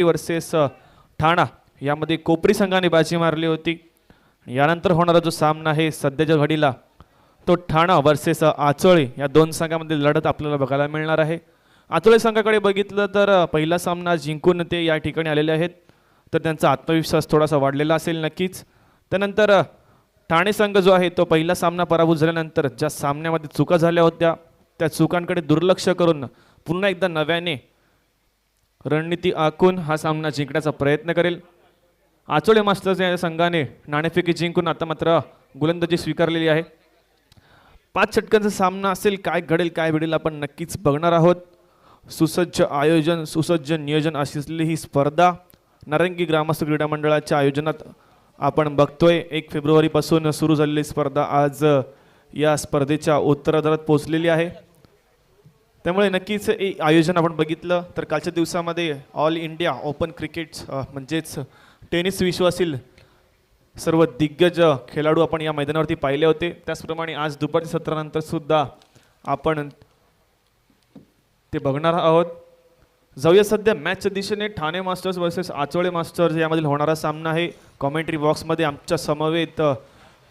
Versus ठाणा यामध्ये कोपरी संघाने बाजी मारली होती। यानंतर होणारा जो सामना आहे सध्याच्या घडीला तो ठाणा वर्सेस आचोळे या दोन संघांमध्ये लढत आपल्याला बघायला मिळणार आहे। आचोळे संघाकडे बघितलं तर पहिला सामना जिंकून ते या ठिकाणी आलेले आहेत, तर त्यांचा आत्मविश्वास थोडासा वाढलेला असेल नक्कीच। त्यानंतर ठाणे संघ जो आहे तो पहिला सामना पराभूत झाल्यानंतर ज्या सामन्यामध्ये चुका झाल्या होत्या त्या चुकांकडे दुर्लक्ष करून पुन्हा एकदा नव्याने रणनीती आखून हा सामना जिंकण्याचा प्रयत्न करेल। आचोळे मास्टर्स या संघाने नाणेफेकी जिंकून आता मात्र गोलंदाजी स्वीकारलेली आहे। 5 षटकांचा सामना असेल, काय घडेल काय घडेल आपण नक्कीच बघणार आहोत। सुसज्ज आयोजन सुसज्ज नियोजन असलेली ही स्पर्धा नारंगी ग्रामस्थ क्रीडा मंडळाच्या आयोजनात आपण बघतोय। 1 फेब्रुवारीपासून सुरू झालेली स्पर्धा आज या स्पर्धेच्या उत्तरार्धात पोहोचलेली आहे, त्यामुळे नक्कीच आयोजन आपण बघितलं तर कालच्या दिवसामध्ये ऑल इंडिया ओपन क्रिकेट म्हणजेच टेनिस विश्वातील सर्व दिग्गज खेळाडू आपण या मैदानावरती पाहिले होते। त्याचप्रमाणे आज दुपारच्या सत्रानंतर सुद्धा आपण ते बघणार आहोत। जाऊया सध्या मॅचच्या दिशेने। Thane masters versus Achole masters यामधील होणारा सामना आहे। कॉमेंट्री बॉक्समध्ये आमच्या समवेत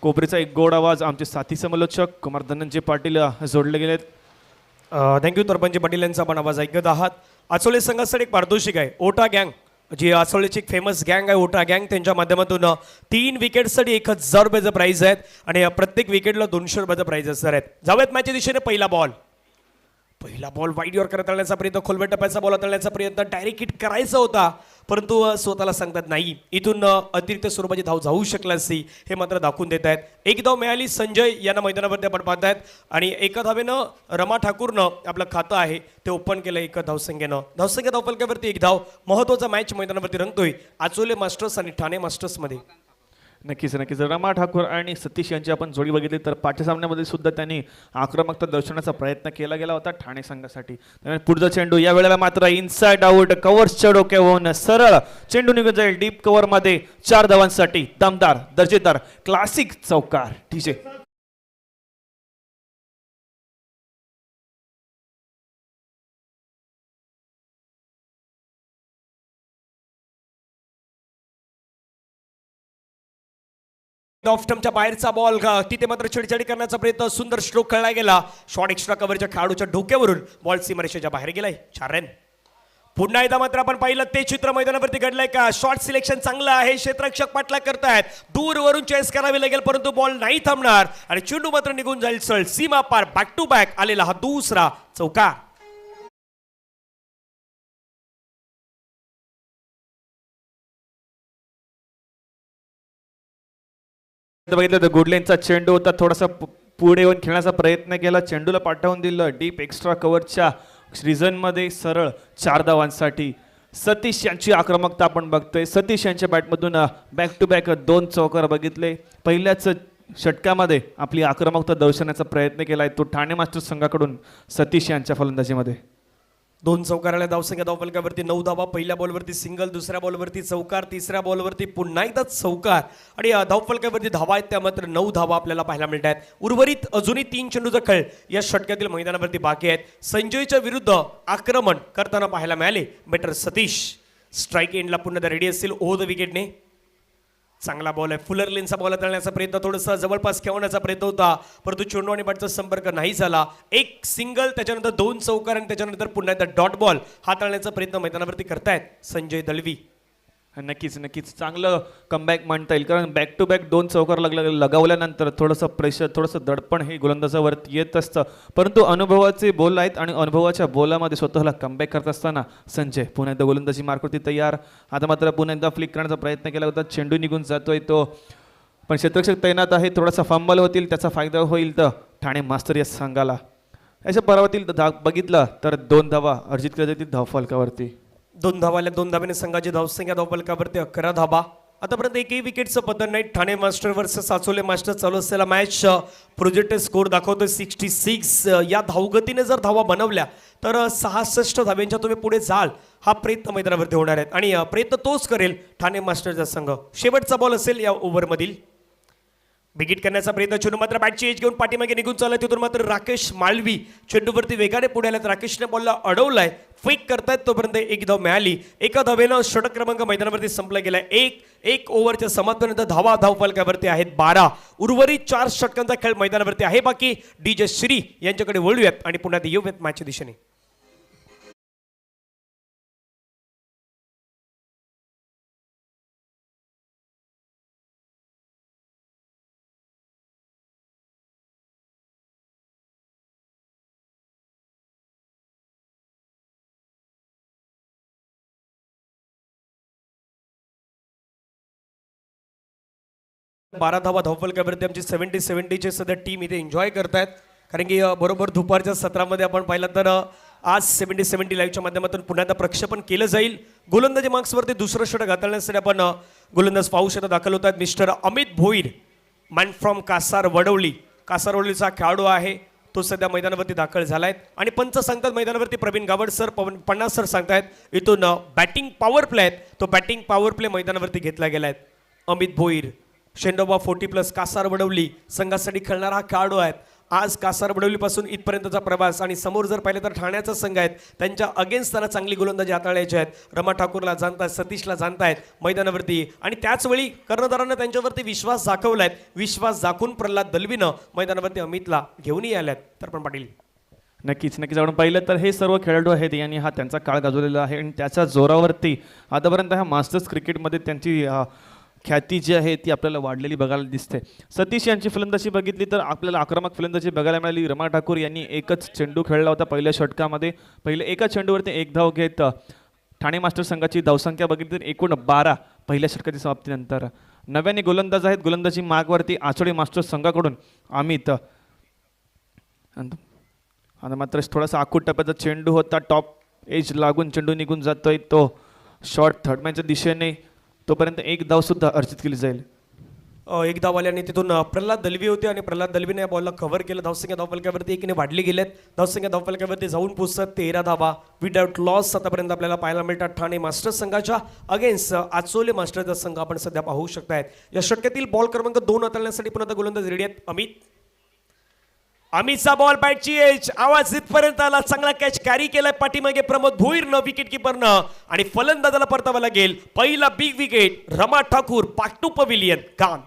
कोपरीचा एक गोड आवाज आमचे साथी समालोचक कुमार धनंजय पाटील जोडले गेलेत। थँक्यू तरपंजी पाटील यांचा आपण आवाज ऐकत आहात। आचोळे संघासाठी एक पारितोषिक आहे, ओटा गँग, जी आचोळेची एक फेमस गँग आहे ओटा गँग, त्यांच्या माध्यमातून 3 विकेटसाठी 1000 रुपयाचं प्राइज आहेत आणि प्रत्येक विकेटला 200 रुपयाचं प्राइज असणार आहेत। जाऊयात मॅचच्या दिशेने। पहिला बॉल वाईड यॉर्कर करण्याचा प्रयत्न, खोलवे टप्प्याचा बॉल करण्याचा प्रयत्न, डायरेक्ट हिट करायचा होता परंतु स्वतःला सांगतात नाही, इथून अतिरिक्त स्वरूपाची धाव जाऊ शकला असती हे मात्र दाखवून देत आहेत। एक धाव मिळाली संजय यांना मैदानावरती आपण पाहतायत आणि एका धावेनं रमा ठाकूरनं आपलं खातं आहे ते ओपन केलं एका धावसंख्येनं। धावसंख्या धावफलकावरती 1 धाव। महत्त्वाचा मॅच मैदानावरती रंगतोय आचोले मास्टर्स आणि ठाणे मास्टर्समध्ये। नक्कीच नक्कीच रमा ठाकूर आणि सतीश यांची आपण जोडी बघितली तर पाचव्या सामन्यामध्ये सुद्धा त्यांनी आक्रमकता दर्शवण्याचा प्रयत्न केला गेला होता ठाणे संघासाठी। पुढचा चेंडू या वेळेला मात्र इनसाइड आउट, कव्हर्सच्या डोक्यावरून सरळ चेंडू निघून जाईल डीप कव्हर मध्ये। 4 धावांसाठी दमदार दर्जेदार क्लासिक चौकार। ठीक आहे, ऑफ स्टंपच्या बाहेरचा बॉल, तिथे मात्र छेडछाडी करण्याचा प्रयत्न, सुंदर स्ट्रोक खेळला गेला। शॉट एक्स्ट्रा कव्हरच्या खेळाडूच्या डोक्यावरून बॉल सीमारेषेच्या बाहेर गेलाय। 4 रन। पुन्हा एकदा मात्र आपण पाहिलं ते चित्र मैदानावरती घडलंय का? शॉट सिलेक्शन चांगलं आहे, क्षेत्ररक्षक पाठलाग करतायत, दूरवरून चेस करावी लागेल परंतु बॉल नाही थांबणार आणि चेंडू मात्र निघून जाईल सळ सीमा पार। बॅक टू बॅक आलेला हा दुसरा चौकार। बघितलं तर गुडलेनचा चेंडू होता, थोडासा पुढे येऊन खेळण्याचा प्रयत्न केला, चेंडूला पाठवून दिलं डीप एक्स्ट्रा कव्हरच्या रिझनमध्ये सरळ 4 धावांसाठी। सतीश यांची आक्रमकता आपण बघतोय। सतीश यांच्या बॅटमधून बॅक टू बॅक 2 चौकार बघितले। पहिल्याच षटकामध्ये आपली आक्रमकता दर्शवण्याचा प्रयत्न केलाय तो ठाणे मास्टर्स संघाकडून सतीश यांच्या फलंदाजीमध्ये। 2 चौकार आल्या। धावसंख्या धावफलकावरती 9 धावा। पहिल्या बॉलवरती सिंगल, दुसऱ्या बॉलवरती चौकार, तिसऱ्या बॉलवरती पुन्हा एकदा चौकार आणि धावफलकावरती धावा आहेत त्या मात्र 9 धावा आपल्याला पाहायला मिळत आहेत। उर्वरित अजूनही 3 चेंडूचा खेळ या षटकातील मैदानावरती बाकी आहेत। संजयच्या विरुद्ध आक्रमण करताना पाहायला मिळाले बॅटर सतीश। स्ट्राईक एंडला पुन्हा रेडी असतील ओव्हर द विकेटने। चांगला बॉल आहे, फुलर लेनचा बॉल तळण्याचा प्रयत्न, थोडासा जवळपास खेळवण्याचा प्रयत्न होता परंतु चेंडू आणि बॅटचा संपर्क नाही झाला। एक सिंगल, त्याच्यानंतर 2 चौकार आणि त्याच्यानंतर पुन्हा एकदा डॉट बॉल हाताळण्याचा प्रयत्न मैदानावरती करतायत संजय दळवी। नक्कीच नक्कीच चांगलं कमबॅक म्हणता येईल, कारण बॅक टू बॅक 2 चौकार लगावल्यानंतर थोडंसं प्रेशर, थोडंसं दडपण हे गोलंदाजावरती येत असतं, परंतु अनुभवाचे बॉल आहेत आणि अनुभवाच्या बॉलामध्ये स्वतःला कमबॅक करत असताना संजय पुन्हा एकदा गोलंदाजी मार्कवरती तयार। आता मात्र पुन्हा एकदा फ्लिक करण्याचा प्रयत्न केला होता, चेंडू निघून जातोय तो, पण क्षेत्ररक्षक तैनात आहे, थोडासा फंबल होतील त्याचा फायदा होईल तर ठाणे मास्टर या संघाला। याच्या परावातील बघितलं तर 2 धावा अर्जित केल्या जातील धावफलकावरती। 2 धावाल्या, 2 धाब्याने संघाची धावसंख्या धावफलकावरती 11 धाबा। आतापर्यंत एकही विकेटचं पतन नाही। ठाणे मास्टर वर्सेस आचोले मास्टर चालू असलेला मॅच प्रोजेक्टेड स्कोर दाखवतोय 66। या धावगतीने जर धावा बनवल्या तर 66 धाव्यांच्या तुम्ही पुढे जाल हा प्रयत्न मैदानावरती होणार आहेत आणि प्रयत्न तोच करेल ठाणे मास्टरचा संघ। शेवटचा बॉल असेल या ओव्हरमधील। विकेट करण्याचा प्रयत्न चेंडू मात्र बॅटची एज घेऊन पाठीमागे निघून चालला तिथून मात्र राकेश माळवी चेंडूवरती वेगाने पुढे आल्यात राकेशने बॉलला अडवलाय फेक करतायत तोपर्यंत एक धाव मिळाली एका धावेनं षटक क्रमांक मैदानावरती संपला गेलाय एक ओव्हरच्या समाप्तीनंतर धाव फलकावरती आहेत 12 उर्वरित 4 षटकांचा खेळ मैदानावरती आहे बाकी डीजे श्री यांच्याकडे वळूयात आणि पुन्हा येऊयात मॅचच्या दिशेने. बारा धावा धावफलकावरती आमची 70-70चे सध्या टीम इथे एन्जॉय करतायत कारण की बरोबर दुपारच्या सत्रामध्ये आपण पाहिलं तर आज 70-70 लाईव्हच्या माध्यमातून पुन्हा एकदा प्रक्षेपण केलं जाईल. गोलंदाजी मार्क्सवरती दुसरं षटक हाताळण्यासाठी आपण गोलंदाज पाहू शकता दाखल होत आहेत mister Amit Bhoir man from कासारवडीचा खेळाडू आहे तो सध्या मैदानावरती दाखल झालाय आणि पंच सांगतात मैदानावरती प्रवीण गावड सर पन्नास सर सांगतायत इथून बॅटिंग पॉवर प्ले आहेत तो बॅटिंग पॉवर प्ले मैदानावरती घेतला गेलाय. अमित भोईर शेंडोबा 40+ कासारवडवली संघासाठी खेळणारा हा खेळाडू आहेत. आज कासारवडवलीपासून इथपर्यंतचा प्रवास आणि समोर जर पाहिलं तर ठाण्याचा संघ आहेत त्यांच्या अगेन्स्ट त्यांना चांगली गोलंदाजी हाताळायची आहेत. रमा ठाकूरला जाणतायत सतीशला जाणतायत मैदानावरती आणि त्याचवेळी कर्णधारांना त्यांच्यावरती विश्वास दाखवलाय. विश्वास दाखवून प्रल्हाद दलवीनं मैदानावरती अमितला घेऊनही आल्यात. तर पण पाटील नक्कीच आपण पाहिलं तर हे सर्व खेळाडू आहेत यांनी हा त्यांचा काळ गाजवलेला आहे आणि त्याच्या जोरावरती आतापर्यंत ह्या मास्टर्स क्रिकेटमध्ये त्यांची ख्याती जी आहे ती आपल्याला वाढलेली बघायला दिसते. सतीश यांची फलंदाजी बघितली तर आपल्याला आक्रमक फलंदाजी बघायला मिळाली. रमा ठाकूर यांनी एकच चेंडू खेळला होता पहिल्या षटकामध्ये एका चेंडूवरती एक धाव घेत ठाणे मास्टर संघाची धावसंख्या बघितली तर एकूण 12 पहिल्या षटकाची समाप्तीनंतर. नव्याने गोलंदाज आहेत गोलंदाजी मार्गवरती आचोळे मास्टर संघाकडून अमित आणि मात्र थोडासा आखूट टप्प्याचा चेंडू होता टॉप एज लागून चेंडू निघून जातोय तो शॉर्ट थर्डमॅनच्या दिशेने तोपर्यंत एक धाव सुद्धा अर्जित केली जाईल. एक धाव आल्याने तिथून प्रल्हाद दलवी होते आणि प्रल्हाद दलवीने या बॉलला कव्हर केलं. धावसंख्या धावफलकावरती एकीने वाढली गेल्यात. धावसंख्या धावफलकावरती जाऊन पोहोचतात 13 धावा विदाउट लॉस आतापर्यंत आपल्याला पाहायला मिळतात ठाणे मास्टर्स संघाच्या अगेन्स्ट आचोले मास्टर्सचा संघ आपण सध्या पाहू शकतायत. या षटकातील बॉल क्रमांक 2 हाताळण्यासाठी पुन्हा गोलंदाज रेडी आहेत. अमितचा बॉल बॅटची एज आवाज इथपर्यंत आला चांगला कॅच कॅरी केलाय पाठीमागे प्रमोद भोईरनं विकेट किपरनं आणि फलंदाजाला परतावा लागेल. पहिला big wicket Rama Thakur back to pavilion कान.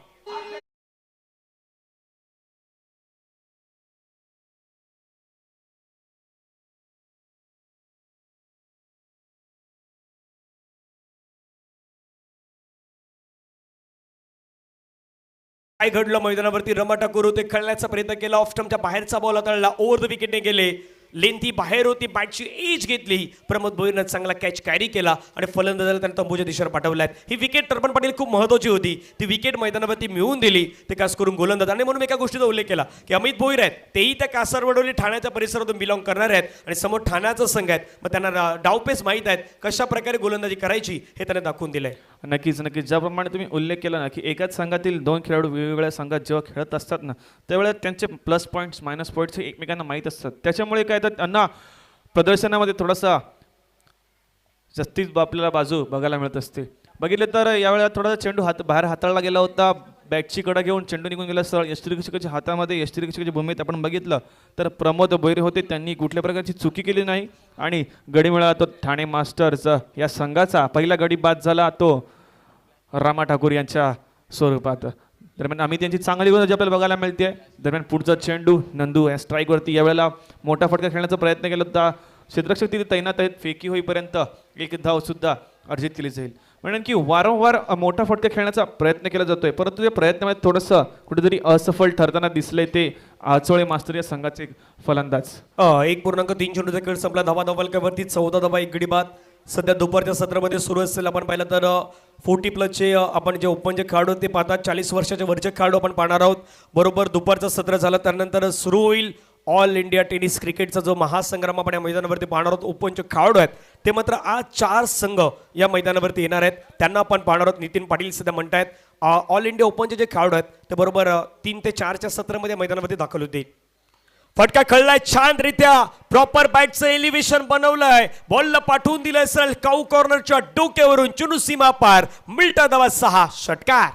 काय घडलं मैदानावरती रमा ठाकूर होते खेळण्याचा प्रयत्न केला ऑफ स्टंपच्या बाहेरचा बॉल हाताळला ओव्हर द विकेटने गेले लेंथी बाहेर होती बॅटची एज घेतली प्रमोद भोईरनं चांगला कॅच कॅरी केला आणि फलंदाजाला त्यांना तंबूच्या दिशेवर पाठवलाय. ही विकेट टर्पण पाटील खूप महत्त्वाची होती ती विकेट मैदानावरती मिळवून दिली ते खास करून गोलंदाज आणि म्हणून एका गोष्टीचा उल्लेख केला की अमित भोईर आहेत तेही त्या कासारवडवली ठाण्याच्या परिसरातून बिलॉंग करणार आहेत आणि समोर ठाण्याचा संघ आहेत मग त्यांना डावपेस माहीत आहेत कशा प्रकारे गोलंदाजी करायची हे त्यांनी दाखवून दिलंय. नक्कीच ज्याप्रमाणे तुम्ही उल्लेख केला ना की एकाच संघातील 2 खेळाडू वेगवेगळ्या संघात जेव्हा खेळत असतात ना त्यावेळेला त्यांचे प्लस पॉईंट्स मायनस पॉईंट्स एकमेकांना माहीत असतात. त्याच्यामुळे काय तर त्यांना प्रदर्शनामध्ये थोडासा जास्तीच आपल्याला बाजू बघायला मिळत असते. बघितले तर यावेळेला थोडासा चेंडू बाहेर हाताळला गेला होता बॅटची कडा घेऊन चेंडू निघून गेला सरळ यष्टिरक्षकाच्या हातामध्ये. यष्टिरक्षकाच्या भूमीत आपण बघितलं तर प्रमोद भोईर होते त्यांनी कुठल्या प्रकारची चुकी केली नाही आणि गडी मिळाला तो ठाणे मास्टर्स या संघाचा पहिला गडी बाद झाला तो रमा ठाकूर यांच्या स्वरूपात. दरम्यान अमित यांची चांगली गोलंदाजी आपल्याला बघायला मिळते. दरम्यान पुढचा चेंडू नंदू या स्ट्राईकवरती यावेळेला मोठा फटका खेळण्याचा प्रयत्न केला होता क्षेत्ररक्षक तिथे तैनात आहेत फेकी होईपर्यंत एक धाव सुद्धा अर्जित केली जाईल. म्हणून की वारंवार मोठा फटका खेळण्याचा प्रयत्न केला जातोय परंतु त्या प्रयत्नामध्ये थोडंसं कुठेतरी असफल ठरताना दिसले ते आचोळे मास्टर या संघाचे फलंदाज. 1.3 चेंडूचा खेळ संपला. धावा धावफलकावरती 14 धावा एक गडी बाद. सध्या दुपारच्या सत्रामध्ये सुरू असेल आपण पाहिलं तर 40+ आपण जे ओपनचे खेळाडू ते पाहतात 40 वर्षाचे वरचे खेळाडू आपण पाहणार आहोत. बरोबर दुपारचं सत्र झालं त्यानंतर सुरू होईल ऑल इंडिया टेनिस क्रिकेटचा जो महासंग्राम आपण या मैदानावरती पाहणार आहोत. ओपनचे खेळाडू आहेत ते मात्र आज 4 संघ या मैदानावरती येणार आहेत त्यांना आपण पाहणार आहोत. नितीन पाटील सध्या म्हणतायत ऑल इंडिया ओपनचे जे खेळाडू आहेत ते बरोबर 3 ते 4च्या सत्रामध्ये मैदानावरती दाखल होते. फटका खेळलाय छानरित्या प्रॉपर बॅटचं एलिव्हेशन बनवलंय बॉलला पाठवून दिलंय सरळ काऊ कॉर्नरच्या डोक्यावरून चुनू सीमा पार मिळता धावा 6 षटकार.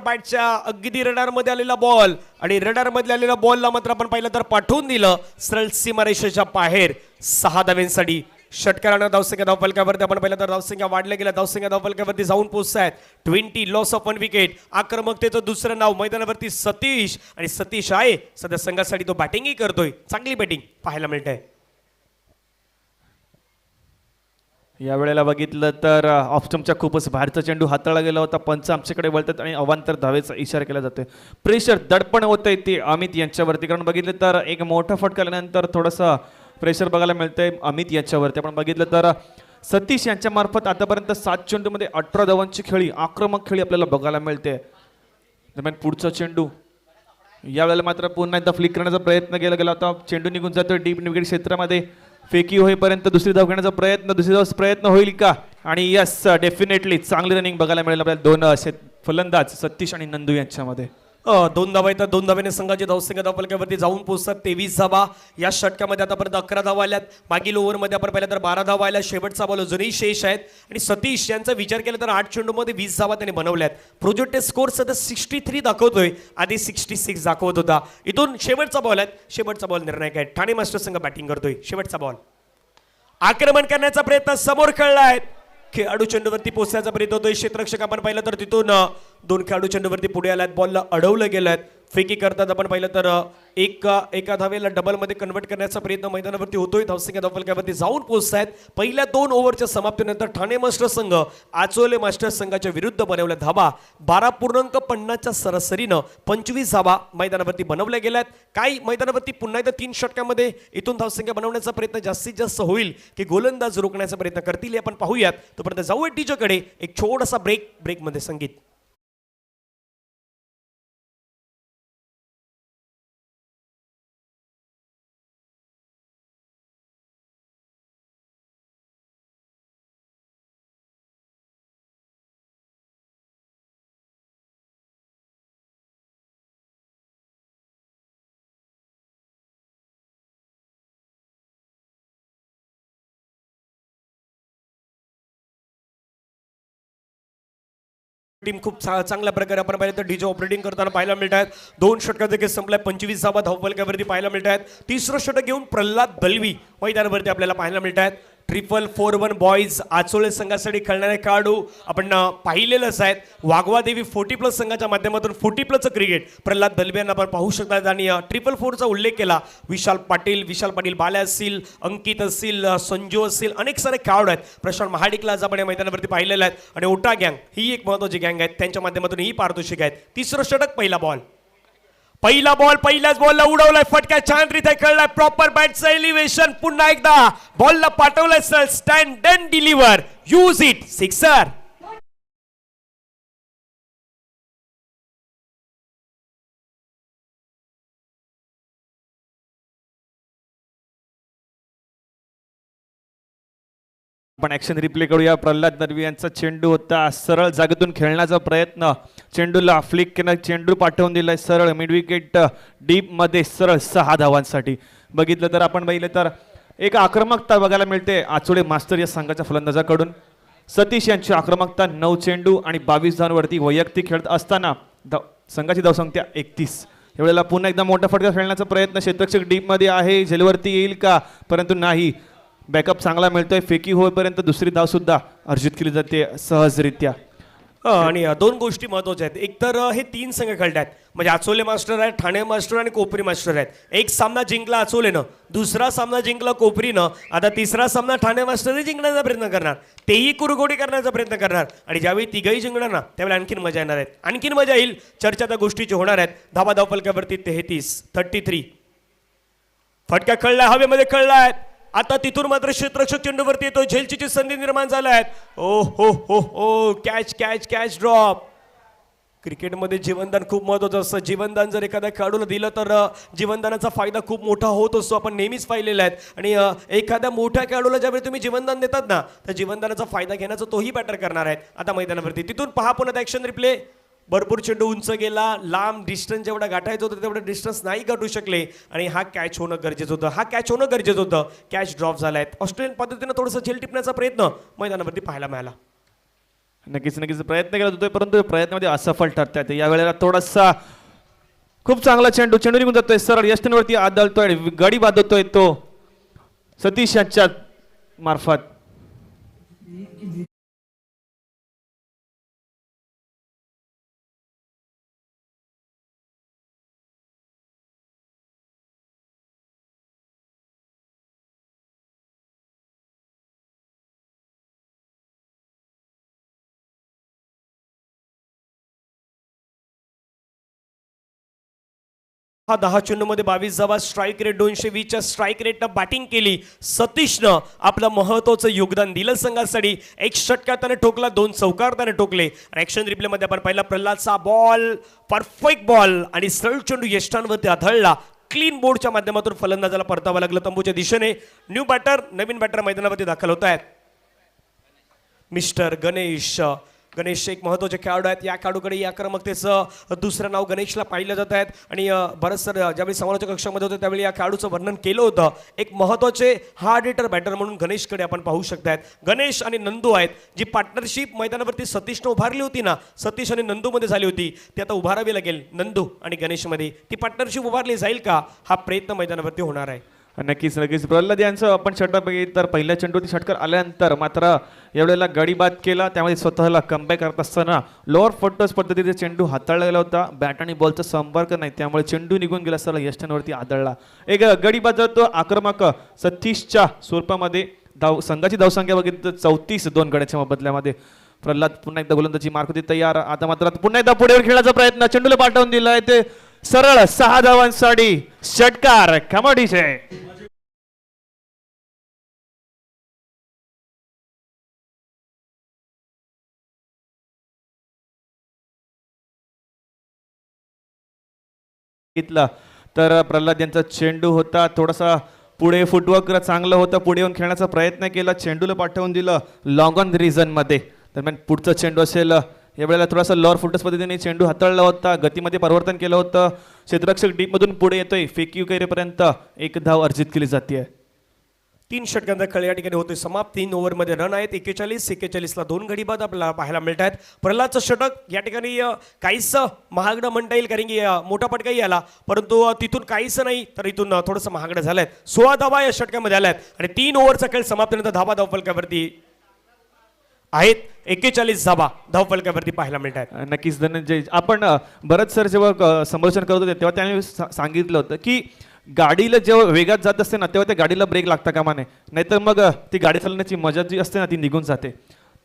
बॅटच्या अगदी रडार मध्ये आलेला बॉल आणि रडार मध्ये आलेल्या बॉलला मात्र आपण पाहिलं तर पाठवून दिलं सरळ सीमारेषेच्या बाहेर 6 धावांसाठी. षटकारानं धावसंख्या धावफलकावरती आपण पाहिलं तर धावसंख्या वाढल्या गेल्या. धावसंख्या धावफलकावरती जाऊन पोहोचतायत 20 लॉस ऑफ 1 विकेट. आक्रमकतेचं दुसरं नाव मैदानावरती सतीश आणि सतीश आहे सध्या संघासाठी तो बॅटिंगही करतोय. चांगली बॅटिंग पाहायला मिळते. या वेळेला बघितलं तर ऑफस्टमच्या खूपच बाहेरचा चेंडू हाताळला गेला होता. पंच आमच्याकडे वळतात आणि अवांतर धावेचा इशारा केला जातोय. प्रेशर दडपण होतंय ते अमित यांच्यावरती, कारण बघितलं तर एक मोठा फटका आल्यानंतर थोडंसं प्रेशर बघायला मिळतंय अमित यांच्यावरती. आपण बघितलं तर सतीश यांच्या मार्फत आतापर्यंत 7 चेंडूमध्ये 18 धावांची खेळी, आक्रमक खेळी आपल्याला बघायला मिळते. दरम्यान पुढचा चेंडू यावेळेला मात्र पुन्हा एकदा फ्लिक करण्याचा प्रयत्न केला गेला होता. चेंडू निघून जातोय डीप विकेट क्षेत्रामध्ये. फेकी होईपर्यंत दुसरी धाव घेण्याचा प्रयत्न होईल का? आणि यस, डेफिनेटली चांगली रनिंग बघायला मिळेल आपल्याला दोन फलंदाज सतीश आणि नंदू यांच्यामध्ये. 2 धावा येतात. 2 धाव्याने संघाची धावसंख्या धावफलकावरती जाऊन पोहोचतात 23 धावा. या षटकामध्ये आतापर्यंत 11 धावा आल्यात. मागील ओव्हरमध्ये आपण पाहिलं तर 12 धावा आल्या. शेवटचा बॉल अजूनही शेष आहेत आणि सतीश यांचा विचार केला तर 8 चेंडूमध्ये 20 धावा त्यांनी बनवल्यात. प्रोजेक्टेड स्कोर सध्या 63 दाखवतोय, आधी 66 दाखवत होता. इथून शेवटचा बॉल आहे. शेवटचा बॉल निर्णायक आहे. ठाणे मास्टर संघ बॅटिंग करतोय. शेवटचा बॉल आक्रमण करण्याचा प्रयत्न समोर खेळलाय. खेळाडू चेंडूवरती पोहोचण्याचा प्रयत्न होतोय. क्षेत्ररक्षक आपण पाहिलं तर तिथून 2 खेळाडू चेंडूवरती पुढे आलात. बॉलला अडवलं गेलं. फेकी करतात आपण पाहिलं तर एका धावेला डबलमध्ये कन्वर्ट करण्याचा प्रयत्न मैदानावरती होतोय. धावसंख्या धावफलकावरती जाऊन पोहोचतायत. पहिल्या 2 ओव्हरच्या समाप्तीनंतर ठाणे मास्टर संघ आचोले मास्टर संघाच्या विरुद्ध बनवल्या धावा 12.50च्या सरासरीनं 25 धावा मैदानावरती बनवल्या गेल्यात. काही मैदानावरती पुन्हा एकदा 3 षटकामध्ये इथून धावसंख्या बनवण्याचा प्रयत्न जास्तीत जास्त होईल की गोलंदाज रोखण्याचा प्रयत्न करतील हे आपण पाहूयात. तोपर्यंत जाऊया टीचरकडे एक छोटासा ब्रेकमध्ये संगीत. टीम खूप चांगल्या प्रकारे आपण पाहिलं तर डीजे ऑपरेटिंग करताना पाहायला मिळत आहेत. 2 षटकात देखील संपलाय. 25 धावा धावफलकावरती पाहायला मिळत आहेत. 3रं षटक घेऊन प्रल्हाद दलवी मैदानावरती आपल्याला पाहायला मिळत आहेत. 4-4-1 बॉईज आचोळे संघासाठी खेळणारे खेळाडू आपण पाहिलेलंच आहेत. वाघवा देवी 40+ संघाच्या माध्यमातून 40+ क्रिकेट प्रल्हाद दलवी यांना आपण पाहू शकतात. आणि 444चा उल्लेख केला. विशाल पाटील बाले असतील, अंकित असतील, संजू असतील, अनेक सारे खेळाडू आहेत. प्रशांत महाडिकला आज आपण या मैदानावरती पाहिलेलं आहेत. आणि ओटा गँग ही एक महत्त्वाची गँग आहे. त्यांच्या माध्यमातून ही पारितोषिक आहेत. 3रं षटक पहिला बॉल पहिल्याच बॉलला उडवलाय. फटका छानरीत्या खेळलाय. प्रॉपर बॅटचं एलिव्हेशन. पुन्हा एकदा बॉलला पाठवलाय sir. Stand and deliver. Use it. Sixer. आपण ऍक्शन रिप्ले करूया. प्रल्हाद दलवी यांचा चेंडू होता. सरळ जागेतून खेळण्याचा प्रयत्न. चेंडूला फ्लिक केला. चेंडू पाठवून दिलाय सरळ मिड विकेट डीप मध्ये सरळ 6 धावांसाठी. बघितलं तर आपण बघितलं तर एक आक्रमकता बघायला मिळते आचोळे मास्टर या संघाच्या फलंदाजाकडून. सतीश यांची आक्रमकता 9 चेंडू आणि 22 धावांवरती वैयक्तिक खेळत असताना संघाची धावसंख्या 31. यावेळेला पुन्हा एकदा मोठा फटका खेळण्याचा प्रयत्न. क्षेत्ररक्षक डीप मध्ये आहे. झेलवरती येईल का? परंतु नाही. बॅकअप चांगला मिळतोय. फेकी होईपर्यंत दुसरी धाव सुद्धा अर्जित केली जाते सहजरित्या. आणि 2 गोष्टी महत्त्वाच्या आहेत. एक तर हे 3 संघ खेळतात म्हणजे आचोले मास्टर आहेत, ठाणे मास्टर आणि कोपरी मास्टर आहेत. एक सामना जिंकला आचोलेनं, दुसरा सामना जिंकला कोपरीनं. आता 3रा सामना ठाणे मास्टरही जिंकण्याचा प्रयत्न करणार, तेही कुरघोडी करण्याचा प्रयत्न करणार. आणि ज्यावेळी तिघही जिंकणार ना त्यावेळी आणखीन मजा येणार आहेत. आणखीन मजा येईल. चर्चा त्या गोष्टीची होणार आहेत. धावा धावफलकावरती 33. फटका खेळलाय, हवेमध्ये खेळलाय. आता तिथून मात्र क्षेत्ररक्षक चेंडूवरती येतो. झेलची संधी निर्माण झाल्या आहेत. ओ हो हो हो. Catch drop. क्रिकेटमध्ये जीवनदान खूप महत्त्वाचं असतं. जीवनदान जर एखाद्या खेळाडूला दिलं तर जीवनदानाचा फायदा खूप मोठा होत असतो. आपण नेहमीच पाहिलेला आहे. आणि एखाद्या मोठ्या खेळाडूला ज्यावेळी तुम्ही जीवनदान देतात ना तर जीवनदानाचा फायदा घेण्याचा तोही बॅटर करणार आहेत. आता मैदानावरती तिथून पहा पुन्हा ॲक्शन रिप्ले. भरपूर चेंडू उंच गेला. लांब डिस्टन्स जेवढा गाठायचं होतं तेवढं डिस्टन्स नाही गाठू शकले. आणि हा कॅच होणं गरजेचं होतं. कॅच ड्रॉप झालाय. ऑस्ट्रेलियन पद्धतीनं थोडंसं झेल टिपण्याचा प्रयत्न मैदानावरती पाहायला मिळाला. नक्कीच नक्कीच प्रयत्न केला होतोय परंतु प्रयत्नामध्ये असफल ठरतात. यावेळेला थोडासा खूप चांगला चेंडू चेंडू निघून जातोय सरळ यष्टींवरती आदळतोय गडी बांधतोय तो सतीश यांच्या मार्फत. हा 10 चेंडूमध्ये 22 धावा, स्ट्राईक रेट 220च्या स्ट्राईक रेटनं बॅटिंग केली. सतीशनं आपलं महत्त्वाचं योगदान दिलं संघासाठी. एक षटकार त्याने ठोकला, 2 चौकार त्याने ठोकले. आणि ॲक्शन रिप्लेमध्ये आपण पाहिला प्रल्हादचा बॉल, परफेक्ट बॉल आणि सरळ चेंडू यष्टांवरती आदळला. क्लीन बोर्डच्या माध्यमातून फलंदाजाला परतावं लागलं तंबूच्या दिशेने. न्यू बॅटर नवीन बॅटर मैदानावरती दाखल होत आहेत. मिस्टर गणेश गणेश एक महत्त्वाचे खेळाडू आहेत. या खेळाडूकडे या आक्रमकतेचं दुसरं नाव गणेशला पाहिलं जात आहेत. आणि बरंच सर ज्यावेळी समालोचक कक्षामध्ये होते त्यावेळी या खेळाडूचं वर्णन केलं होतं. एक महत्त्वाचे हार्ड हिटर बॅटर म्हणून गणेशकडे आपण पाहू शकतायत. गणेश आणि नंदू आहेत. जी पार्टनरशिप मैदानावरती सतीशनं उभारली होती ना, सतीश आणि नंदूमध्ये झाली होती, ती आता उभारावी लागेल नंदू आणि गणेशमध्ये. ती पार्टनरशिप उभारली जाईल का, हा प्रयत्न मैदानावरती होणार आहे. नक्कीच नक्कीच प्रल्हाद यांचं आपण षटकार बघितलं तर पहिल्या चेंडूवरती षटकार आल्यानंतर मात्र यावेळेला गडी बाद केला. त्यामध्ये स्वतःला कमबॅक करत असताना लोअर फुटटॉस पद्धतीने चेंडू हाताळला गेला होता. बॅट आणि बॉलचा संपर्क नाही त्यामुळे चेंडू निघून गेला असताना यष्टांवरती आदळला. एक गडी बाद जातो आक्रमक सतीशच्या स्वरूपामध्ये. संघाची धावसंख्या बघितली तर 34 2 गड्याच्या बदल्यामध्ये. प्रल्हाद पुन्हा एकदा गोलंदाजी मार्क होती तयार. आता मात्र पुन्हा एकदा पुढे खेळण्याचा प्रयत्न चेंडूला पाठवून दिलाय ते सरळ 6 धावांसाठी षटकार कमाडीचे. तर प्रल्हाद यांचा चेंडू होता थोडासा पुढे फुटवर्क चांगलं होतं. पुढे येऊन खेळण्याचा प्रयत्न केला. चेंडूला पाठवून दिलं लॉंग ऑन रिझन मध्ये. दरम्यान पुढचा चेंडू असेल यावेळेला थोडासा लॉर फुटस पद्धतीने चेंडू हाताळला होता. गतीमध्ये परिवर्तन केलं होतं. क्षेत्ररक्षक डीप मधून पुढे येतोय. फेक्यू करेपर्यंत एक धाव अर्जित केली जाते. 3 षटकांचा खेळ या ठिकाणी होतोय समाप्त. 3 ओव्हरमध्ये रन आहेत 41-41ला 2 गडी बाद आपल्याला पाहायला मिळत आहेत. प्रल्हादचं षटक या ठिकाणी काहीसं महागडं म्हणता येईल कारण की मोठा पटकाही आला, परंतु तिथून काहीसं नाही तर इथून थोडंसं महागडं झालंय. 16 धावा या षटकामध्ये आल्या आहेत आणि 3 ओव्हरचा खेळ समाप्तीनंतर धावा धावफलकावरती आहेत. 41 धावा धावफलकावरती पाहायला मिळत आहेत. नक्कीच धनंजय आपण बरंच सर जेव्हा संभाषण करत होते तेव्हा त्याने सांगितलं होतं की गाडीला जेव्हा वेगात जात असते ना तेव्हा त्या गाडीला ब्रेक लागता कामा नये, नाहीतर मग ती गाडी चालवण्याची मजा जी असते ना ती निघून जाते.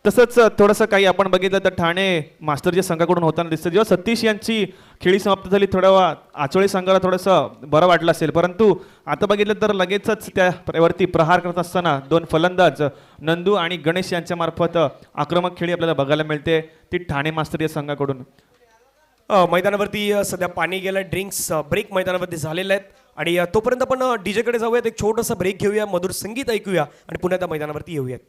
तसंच थोडंसं काही आपण बघितलं तर ठाणे मास्टरच्या संघाकडून होताना दिसतं. जेव्हा सतीश यांची खेळी समाप्त झाली थोड्या आचोळी संघाला थोडंसं बरं वाटलं असेल, परंतु आता बघितलं तर लगेचच त्यावरती प्रहार करत असताना 2 फलंदाज नंदू आणि गणेश यांच्या मार्फत आक्रमक खेळी आपल्याला बघायला मिळते ती ठाणे मास्टर या संघाकडून. मैदानावरती सध्या पाणी गेलं, ड्रिंक्स ब्रेक मैदानावरती झालेले आहेत आणि तोपर्यंत आपण डीजेकडे जाऊयात, एक छोटासा ब्रेक घेऊया, मधुर संगीत ऐकूया आणि पुन्हा त्या मैदानावरती येऊयात.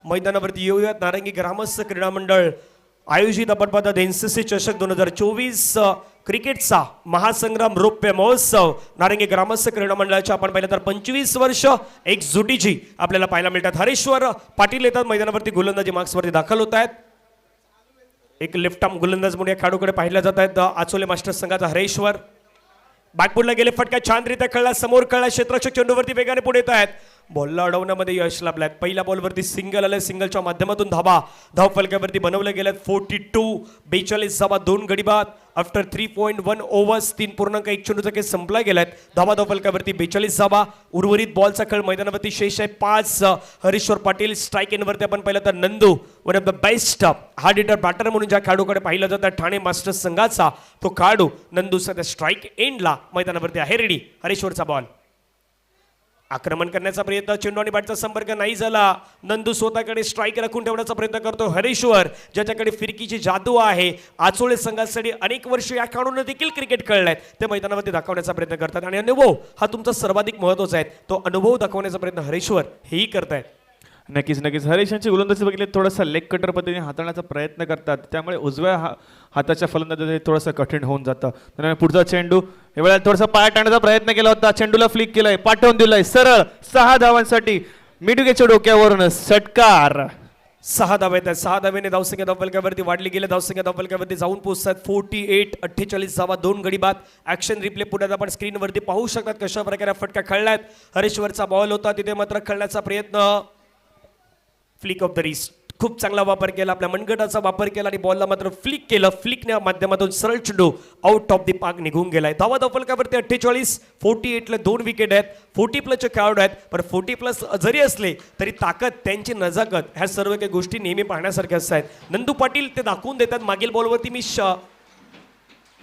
मैदानावरती येऊयात. नारंगी ग्रामस्थ क्रीडा मंडळ आयोजित आपण पाहतात एनसीसी चषक 2024 क्रिकेटचा महासंग्राम रौप्य महोत्सव. नारंगी ग्रामस्थ क्रीडा मंडळाच्या आपण पाहिलं तर 25 वर्ष एक जुटीची आपल्याला पाहायला मिळतात. हरेश्वर पाटील येतात मैदानावरती, गोलंदाजी मार्क्सवरती दाखल होत आहेत. एक लेफ्ट आर्म गोलंदाज म्हणून या खेळाडूकडे पाहिल्या जात आहेत. आचोले मास्टर संघाचा हरेश्वर बॅकफुटला गेले, फटका छानरित्या खेळला, समोर खेळला, क्षेत्ररक्षक चेंडूवरती वेगाने पुढे येत आहेत. बॉलला अडवण्यामध्ये यश लाभलाय. पहिल्या बॉलवरती सिंगल आलाय, सिंगलच्या माध्यमातून धाबा धावफलकावरती बनवले गेल्यात 42 धाबा 2 गडी बाद आफ्टर 3.1 ओव्हर्स 3.1 चेंडूचा खेळ संपला गेलाय. धाबा धावफलकावरती 42 धाबा. उर्वरित बॉलचा खेळ मैदानावरती शेष आहे 5. हरीश्वर पाटील स्ट्राईक एंडवरती आपण पाहिलं तर Nandu one of the best hard hitter batter म्हणून ज्या खेळाडूकडे पाहिलं जातं ठाणे मास्टर्स संघाचा तो खेळाडू नंदू सध्या स्ट्राईक एंडला मैदानावरती आहे रेडी. हरीश्वरचा बॉल आक्रमण करण्याचा प्रयत्न, चेंडू आणि बॅटचा संपर्क नाही झाला. नंदू स्वतःकडे स्ट्राईक राखून ठेवण्याचा प्रयत्न करतो. हरीश्वर ज्याच्याकडे फिरकीची जादू आहे, आचोळे संघासाठी अनेक वर्ष या खेळाडूंना देखील क्रिकेट खेळलाय, ते मैदानावरती दाखवण्याचा प्रयत्न करतात आणि अनुभव हा तुमचा सर्वाधिक महत्त्वाचा आहे. तो अनुभव दाखवण्याचा प्रयत्न हरीश्वर हेही करतायत. नक्कीच हरीश यांची गोलंदाजी बघितली थोडासा लेग कटर पद्धतीने हाताळण्याचा प्रयत्न करतात, त्यामुळे उजव्या हाताच्या फलंदाजी थोडंसं कठीण होऊन जातं. त्यामुळे पुढचा चेंडू यावेळेला थोडासा पाय टाळण्याचा प्रयत्न केला होता, चेंडूला फ्लिक केलाय, पाठवून दिलाय सरळ 6 धावांसाठी. मिडुकेच्या डोक्यावरून षटकार. 6 धावे आहेत. 6 धावेने धावसंख्या धावफलकावरती वाढली गेली. धावसंख्या धावफलकावरती जाऊन पोहोचतात 48 धावा 2 गडी बाद. ऍक्शन रिप्ले पुढे आपण स्क्रीनवरती पाहू शकतात कशा प्रकारे फटका खेळलात. हरीश्वरचा बॉल होता तिथे मात्र खेळण्याचा प्रयत्न, फ्लिक ऑफ द रिस्ट खूप चांगला वापर केला, आपल्या मनगटाचा वापर केला आणि बॉलला मात्र फ्लिक केलं. फ्लिकच्या माध्यमातून सरळ चेंडू आउट ऑफ द पार्क निघून गेलाय. धावा धावफलकावरती 48. 48ला 2 विकेट आहेत. 40+ खेळाडू आहेत, पण 40+ जरी असले तरी ताकद, त्यांची नजाकत, ह्या सर्व काही गोष्टी नेहमी पाहण्यासारख्या असतात. नंदू पाटील ते दाखवून देतात मागील बॉलवरती मी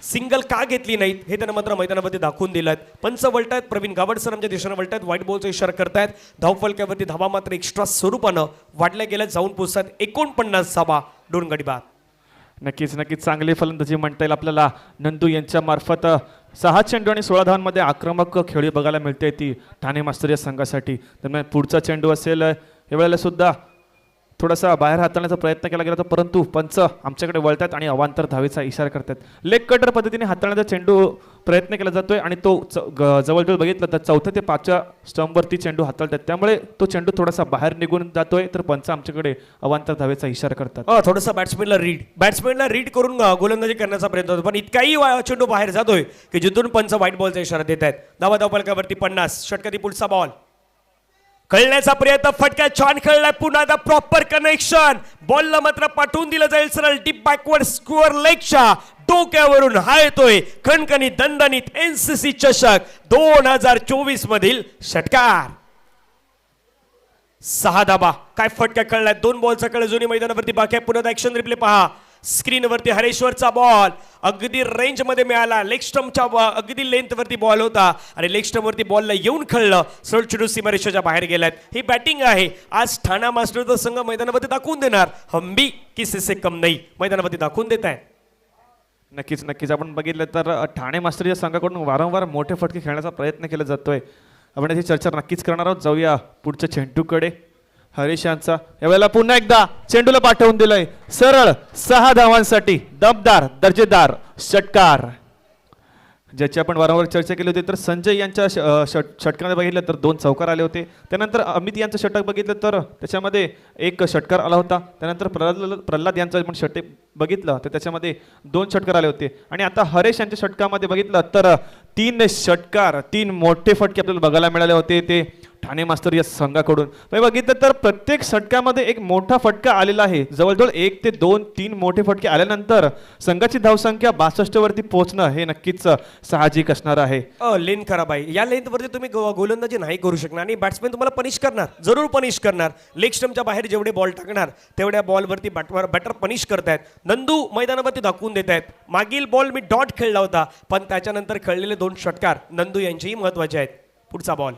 सिंगल का घेतली नाहीत हे त्यांना मात्र मैदानामध्ये दाखवून दिलं. पंच वळतायत, प्रवीण गावड सर आमच्या दिशेने वळतायत, व्हाईट बॉलचा इशारा करतायत. धावफलकावरती धावा मात्र एक्स्ट्रा स्वरूपानं वाढल्या गेल्या, जाऊन पोहोचतात 49 धावा 2 गडी बाद. नक्कीच चांगली फलंदाजी म्हणता येईल आपल्याला. नंदू यांच्या मार्फत 6 चेंडू आणि 16 धावांमध्ये आक्रमक खेळी बघायला मिळते ती ठाणे मास्टर या संघासाठी. त्यामुळे पुढचा चेंडू असेल यावेळेला सुद्धा थोडासा बाहेर हाताळण्याचा प्रयत्न केला गेला होता, परंतु पंच आमच्याकडे वळतात आणि अवांतर धावेचा इशारा करतात. लेग कटर पद्धतीने हाताळण्याचा चेंडू प्रयत्न केला जातोय आणि तो जवळजवळ बघितलं तर 4थ्या ते 5व्या स्टंपवरती चेंडू हाताळतात, त्यामुळे तो चेंडू थोडासा बाहेर निघून जातोय, तर पंच आमच्याकडे अवांतर धावेचा इशारा करतात. थोडासा बॅट्समॅनला रीड करून गोलंदाजी करण्याचा प्रयत्न होतो, पण इतकाही चेंडू बाहेर जातोय की जिथून पंच व्हाईट बॉलचा इशारा देत आहेत. धावा धावफलकावरती 50. षटकातील पुढचा बॉल खेळण्याचा प्रयत्न, फटका छान खेळलाय. पुन्हा एकदा प्रॉपर कनेक्शन, बॉलला मात्र पाठवून दिलं जाईल सरळ डीप बॅकवर्ड स्क्वेअर लेगच्या डोक्यावरून. हा येतोय खणखणीत दणदणीत NCC चषक 2024 मधील षटकार. 6 धाबा. काय फटका खेळलाय. 2 बॉलचा खेळ जुनी मैदानावरती बाकी आहे. पुन्हा ऍक्शन रिप्ले पहा स्क्रीनवरती. हरेश्वरचा बॉल अगदी रेंज मध्ये मिळाला, लेग स्टंपच्या अगदी लेंथ वरती बॉल होता आणि लेग स्टंप वरती बॉलला येऊन खेळलं, सरळ चेंडू सीमारेषेच्या बाहेर गेलात. ही बॅटिंग आहे आज ठाणा मास्टरचा संघ मैदानामध्ये दाखवून देणार. हंबी किसी से कम नाही मैदानामध्ये दाखवून देत आहे. नक्कीच आपण बघितलं तर ठाणे मास्टर या संघाकडून वारंवार मोठे फटके खेळण्याचा प्रयत्न केला जातोय. आपण याची चर्चा नक्कीच करणार आहोत. जाऊया पुढच्या चेंडूकडे. हरीश यांचा यावेळेला पुन्हा एकदा चेंडूला पाठवून दिलंय सरळ 6 धावांसाठी दमदार दर्जेदार षटकार. ज्याची आपण वारंवार चर्चा केली होती, तर संजय यांच्या षटकामध्ये बघितलं तर 2 चौकार आले होते. त्यानंतर अमित यांचं षटक बघितलं तर त्याच्यामध्ये 1 षटकार आला होता. त्यानंतर प्रल्हाद यांचं पण षटक बघितलं तर त्याच्यामध्ये 2 षटकार आले होते. आणि आता हरेश यांच्या षटकामध्ये बघितलं तर 3 षटकार, 3 मोठे फटके आपल्याला बघायला मिळाले होते ते ठाणे मास्टर या संघाकडून. बघितलं तर प्रत्येक षटकामध्ये एक मोठा फटका आलेला आहे. जवळजवळ 1 ते 2, 3 मोठे फटके आल्यानंतर संघाची धावसंख्या 62 वरती पोहोचणं हे नक्कीच साहजिक असणार आहे. लेंथ खराब आहे. या लेंथ वरती तुम्ही गोलंदाजी नाही करू शकणार आणि बॅट्समॅन तुम्हाला पनिश करणार, जरूर पनिश करणार. लेग स्टंपच्या बाहेर जेवढे बॉल टाकणार तेवढ्या बॉलवरती बॅटर पनिश करतायत. नंदू मैदानावरती दाखवून देत आहेत. मागील बॉल मी डॉट खेळला होता, पण त्याच्यानंतर खेळलेले 2 षटकार नंदू यांचेही महत्वाचे आहेत. पुढचा बॉल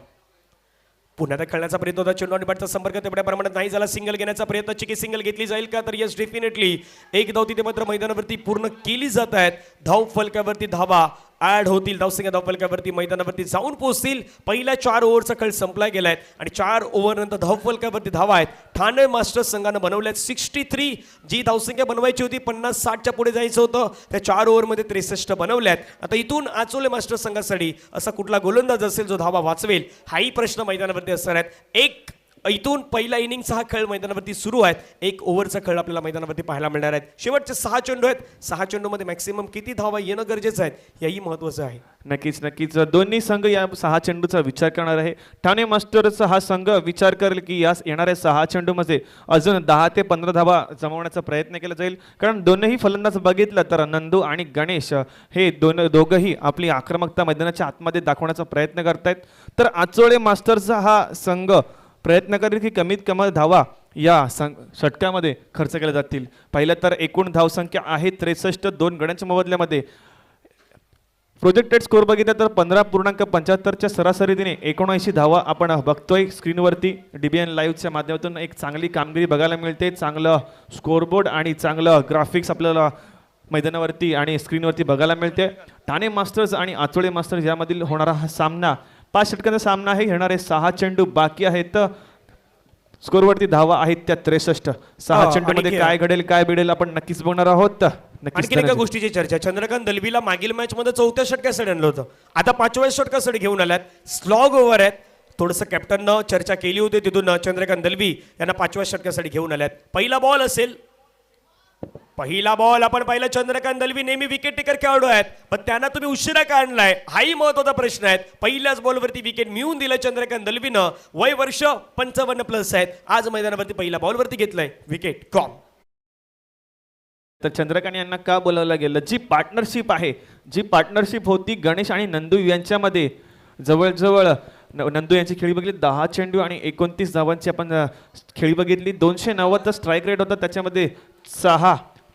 पुन्हा एकदा खेळण्याचा प्रयत्न होता. चेंडू आणि बॅटचा संपर्क तेवढ्या प्रमाणात नाही झाला. सिंगल घेण्याचा प्रयत्न, चिकी सिंगल घेतली जाईल का, तर यस डेफिनेटली 1 धाव तिथे मात्र मैदानावरती पूर्ण केली जात आहेत. धाव फलकावरती धावा ऍड होतील. धावसंख्या धावफलकावरती मैदानावरती जाऊन पोहोचतील. पहिल्या 4 ओव्हरचा खेळ संपला गेलाय आणि 4 ओव्हर नंतर धावफलकावरती धावा आहेत. ठाणे मास्टर्स संघानं बनवल्यात 63. जी धावसंख्या बनवायची होती 50-60च्या पुढे जायचं होतं, त्या 4 ओव्हरमध्ये 63 बनवल्यात. आता इथून आचोले मास्टर्स संघासाठी असा कुठला गोलंदाज असेल जो धावा वाचवेल, हाही प्रश्न मैदानावरती असणार आहेत. 1 इथून पहिला इनिंगचा हा खेळ मैदानावरती सुरू आहे. 1 ओव्हरचा खेळ आपल्याला मैदानावरती पाहायला मिळणार आहेत. शेवटचे 6 चेंडू आहेत. 6 चेंडूमध्ये मॅक्सिमम किती धावा येणं गरजेचं आहे याही महत्त्वाचं आहे. नक्कीच दोन्ही संघ या 6 चेंडूचा विचार करणार आहे. ठाणे मास्टर्सचा हा संघ विचार करेल की या येणाऱ्या 6 चेंडूमध्ये अजून 10 ते 15 धावा जमवण्याचा प्रयत्न केला जाईल. कारण दोनही फलंदाज बघितलं तर नंदू आणि गणेश हे दोघंही आपली आक्रमकता मैदानाच्या आतमध्ये दाखवण्याचा प्रयत्न करतायत. तर आचोळे मास्टर्सचा हा संघ प्रयत्न करेल की कमीत कमी धावा या षटकामध्ये खर्च केल्या जातील. पहिलं तर एकूण धावसंख्या आहे 63. 2 गड्यांच्या मोबदल्यामध्ये प्रोजेक्टेड स्कोअर बघितला तर 15.75च्या सरासरीने 79 धावा आपण बघतोय स्क्रीनवरती. DBN लाईव्हच्या माध्यमातून एक चांगली कामगिरी बघायला मिळते. चांगलं स्कोअरबोर्ड आणि चांगलं ग्राफिक्स आपल्याला मैदानावरती आणि स्क्रीनवरती बघायला मिळते. ठाणे मास्टर्स आणि आचोळे मास्टर्स यामधील होणारा हा सामना 5 षटकांचा सामना आहे. येणारे 6 चेंडू बाकी आहेत. स्कोअरवरती धावा आहेत त्या 63. 6 चेंडूमध्ये काय घडेल काय बिडेल आपण नक्कीच बघणार आहोत. आणखी एका गोष्टीची चर्चा. चंद्रकांत दलवीला मागील मॅच मध्ये 4थ्या षटकासाठी आणलं होतं. आता 5व्या षटकासाठी घेऊन आल्यात. स्लॉग ओव्हर आहेत. थोडंसं कॅप्टननं चर्चा केली होती. तिथून चंद्रकांत दलवी यांना 5व्या षटकासाठी घेऊन आल्यात. पहिला बॉल असेल. पहिला बॉल आपण पाहिलं. चंद्रकांत दलवी नेहमी विकेट टेकर खेळाडू आहेत, पण त्यांना तुम्ही उशिरा का आणलाय हाही महत्वाचा प्रश्न आहे. पहिल्याच बॉलवरती विकेट मिळवून दिलं चंद्रकांत दलवीनं. वय वर्ष 55+ आहेत. आज मैदानावरती पहिल्या बॉलवरती घेतलंय विकेट. कॉम. तर चंद्रकांत यांना का बोलावलं गेलं? जी पार्टनरशिप होती गणेश आणि नंदू यांच्यामध्ये, जवळजवळ नंदू यांची खेळी बघितली 10 चेंडू आणि 29 धावांची आपण खेळी बघितली. 290 स्ट्राईक रेट होता. त्याच्यामध्ये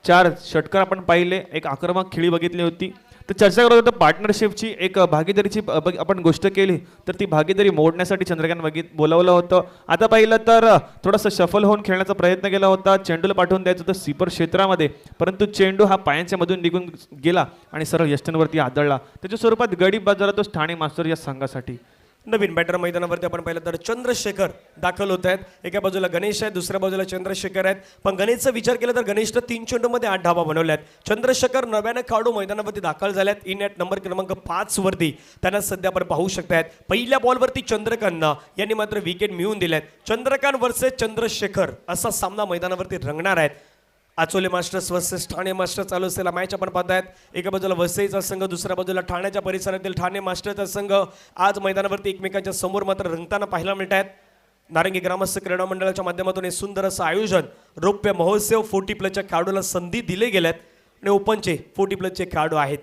4 षटकार आपण पाहिले. एक आक्रमक खेळी बघितली होती. तर चर्चा करत होतं पार्टनरशिपची, एक भागीदारीची आपण गोष्ट केली तर ती भागीदारी मोडण्यासाठी चंद्रकांत बोलावलं होतं. आता पाहिलं तर थोडंसं शफल होऊन खेळण्याचा प्रयत्न केला होता. चेंडूला पाठवून द्यायचं होतं सीपर क्षेत्रामध्ये, परंतु चेंडू हा पायांच्या मधून निघून गेला आणि सरळ यष्टींवरती आदळला. त्याच्या स्वरूपात गडी बाद झाला तो ठाणे मास्टर या संघासाठी. नवीन बॅटर मैदानावरती आपण पाहिलं तर चंद्रशेखर दाखल होत आहेत. एका बाजूला गणेश आहे, दुसऱ्या बाजूला चंद्रशेखर आहेत. पण गणेशचा विचार केला तर गणेशनं 3 चेंडूमध्ये 8 धावा बनवल्यात. चंद्रशेखर नव्याने खेळाडू मैदानावरती दाखल झाल्यात. इन ॲट नंबर क्रमांक 5 वरती त्यांना सध्या आपण पाहू शकतायत. पहिल्या बॉलवरती चंद्रकांत यांनी मात्र विकेट मिळवून दिल्यात. चंद्रकांत वर्सेस चंद्रशेखर असा सामना मैदानावरती रंगणार आहेत. आचोले मास्टर्स वर्सेस ठाणे मास्टर्स चालू असलेला मॅच आपण पाहतायत. एका बाजूला वसईचा संघ, दुसऱ्या बाजूला ठाण्याच्या परिसरातील ठाणे मास्टर्सचा संघ आज मैदानावरती एकमेकांच्या समोर मात्र रंगताना पाहायला मिळत आहेत. नारंगी ग्रामस्थ क्रीडा मंडळाच्या माध्यमातून हे सुंदर असं आयोजन. रौप्य महोत्सव 40+ खेळाडूला संधी दिले गेल्यात आणि ओपनचे 40+ खेळाडू आहेत.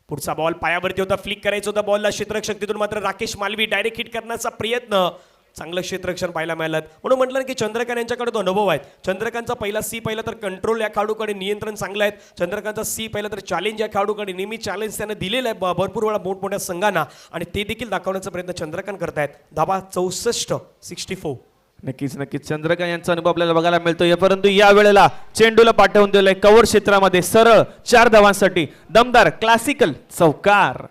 पुढचा बॉल पायावरती होता, फ्लिक करायचा होता बॉलला. क्षेत्ररक्षक तिथून मात्र राकेश मालवी डायरेक्ट हिट करण्याचा प्रयत्न. चांगलं क्षेत्ररक्षण पाहायला मिळालं. म्हणून म्हटलं की चंद्रकांत यांच्याकडे तो अनुभव आहे. चंद्रकांतचा पहिला सी पाहिला तर कंट्रोल या खेळाडूकडे, नियंत्रण चांगलं आहे. चंद्रकांतचा सी पाहिला तर चॅलेंज या खेळाडूकडे, नेहमी चॅलेंज त्यानं दिलेलं आहे भरपूर वेळा मोठमोठ्या संघांना आणि ते देखील दाखवण्याचा प्रयत्न चंद्रकांत करतायत. धाबा 64. नक्कीच चंद्रकांत यांचा अनुभव आपल्याला बघायला मिळतोय. परंतु या वेळेला चेंडूला पाठवून दिलंय कव्हर क्षेत्रामध्ये सरळ 4 धावांसाठी दमदार क्लासिकल चौकार.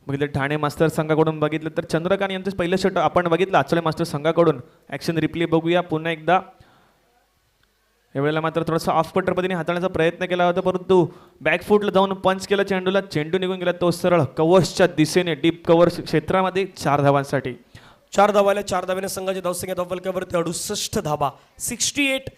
बघितलं ठाणे मास्टर संघाकडून बघितलं तर चंद्रकांत यांचं पहिलं शॉट आपण बघितलं. आचोळे मास्टर संघाकडून ॲक्शन रिप्ले बघूया पुन्हा एकदा. यावेळेला मात्र थोडासा ऑफ कटर पद्धतीने हाताळण्याचा प्रयत्न केला होता, परंतु बॅकफुटला जाऊन पंच केला चेंडूला. चेंडू निघून गेला तो सरळ कव्हर्सच्या दिशेने डीप कव्हर क्षेत्रामध्ये 4 धावांसाठी. 4 धावाला 4 धाव्याने संघाची धावसंख्या धावफलकावरती 68 धावा. 68.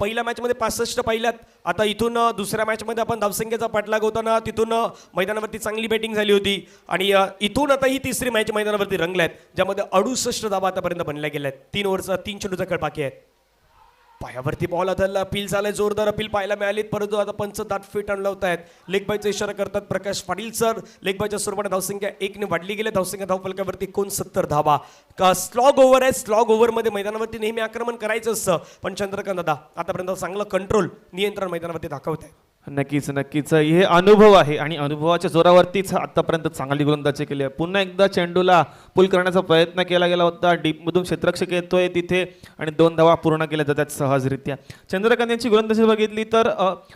पहिल्या मॅचमध्ये 65 पाहिल्यात. आता इथून दुसऱ्या मॅचमध्ये आपण धावसंख्येचा पाठलाग होताना तिथून मैदानावरती चांगली बॅटिंग झाली होती आणि इथून आता ही तिसरी मॅच मैदानावरती रंगल्यात, ज्यामध्ये 68 धावा आतापर्यंत बनल्या गेल्यात. 3 ओव्हरचा 3 चेंडूचा खेळ बाकी आहे. पायावरती बॉल आदळला, अपील झालंय, जोरदार अपील पाहायला मिळालीत, परंतु आता पंच दाट फिट आणला होत आहेत. लेग बायचा इशारा करतात प्रकाश पाटील सर. लेग बायच्या स्वरूपाने धावसंख्या 1 ने वाढली गेली. धावसंख्या धावफलकावरती 69 धावा. स्लॉग ओव्हर आहे. स्लॉग ओव्हरमध्ये मैदानावरती नेहमी आक्रमण करायचं असतं, पण चंद्रकांत दादा आतापर्यंत चांगलं कंट्रोल, नियंत्रण मैदानावरती दाखवत आहे. नक्कीच हे अनुभव आहे आणि अनुभवाच्या जोरावरतीच आतापर्यंत चांगली गोलंदाजी केली आहे. पुन्हा एकदा चेंडूला पुल करण्याचा प्रयत्न केला गेला होता. डीपमधून क्षेत्ररक्षक येतोय तिथे आणि 2 धावा पूर्ण केल्या जातात सहजरित्या. चंद्रकांत यांची गोलंदाजी बघितली तर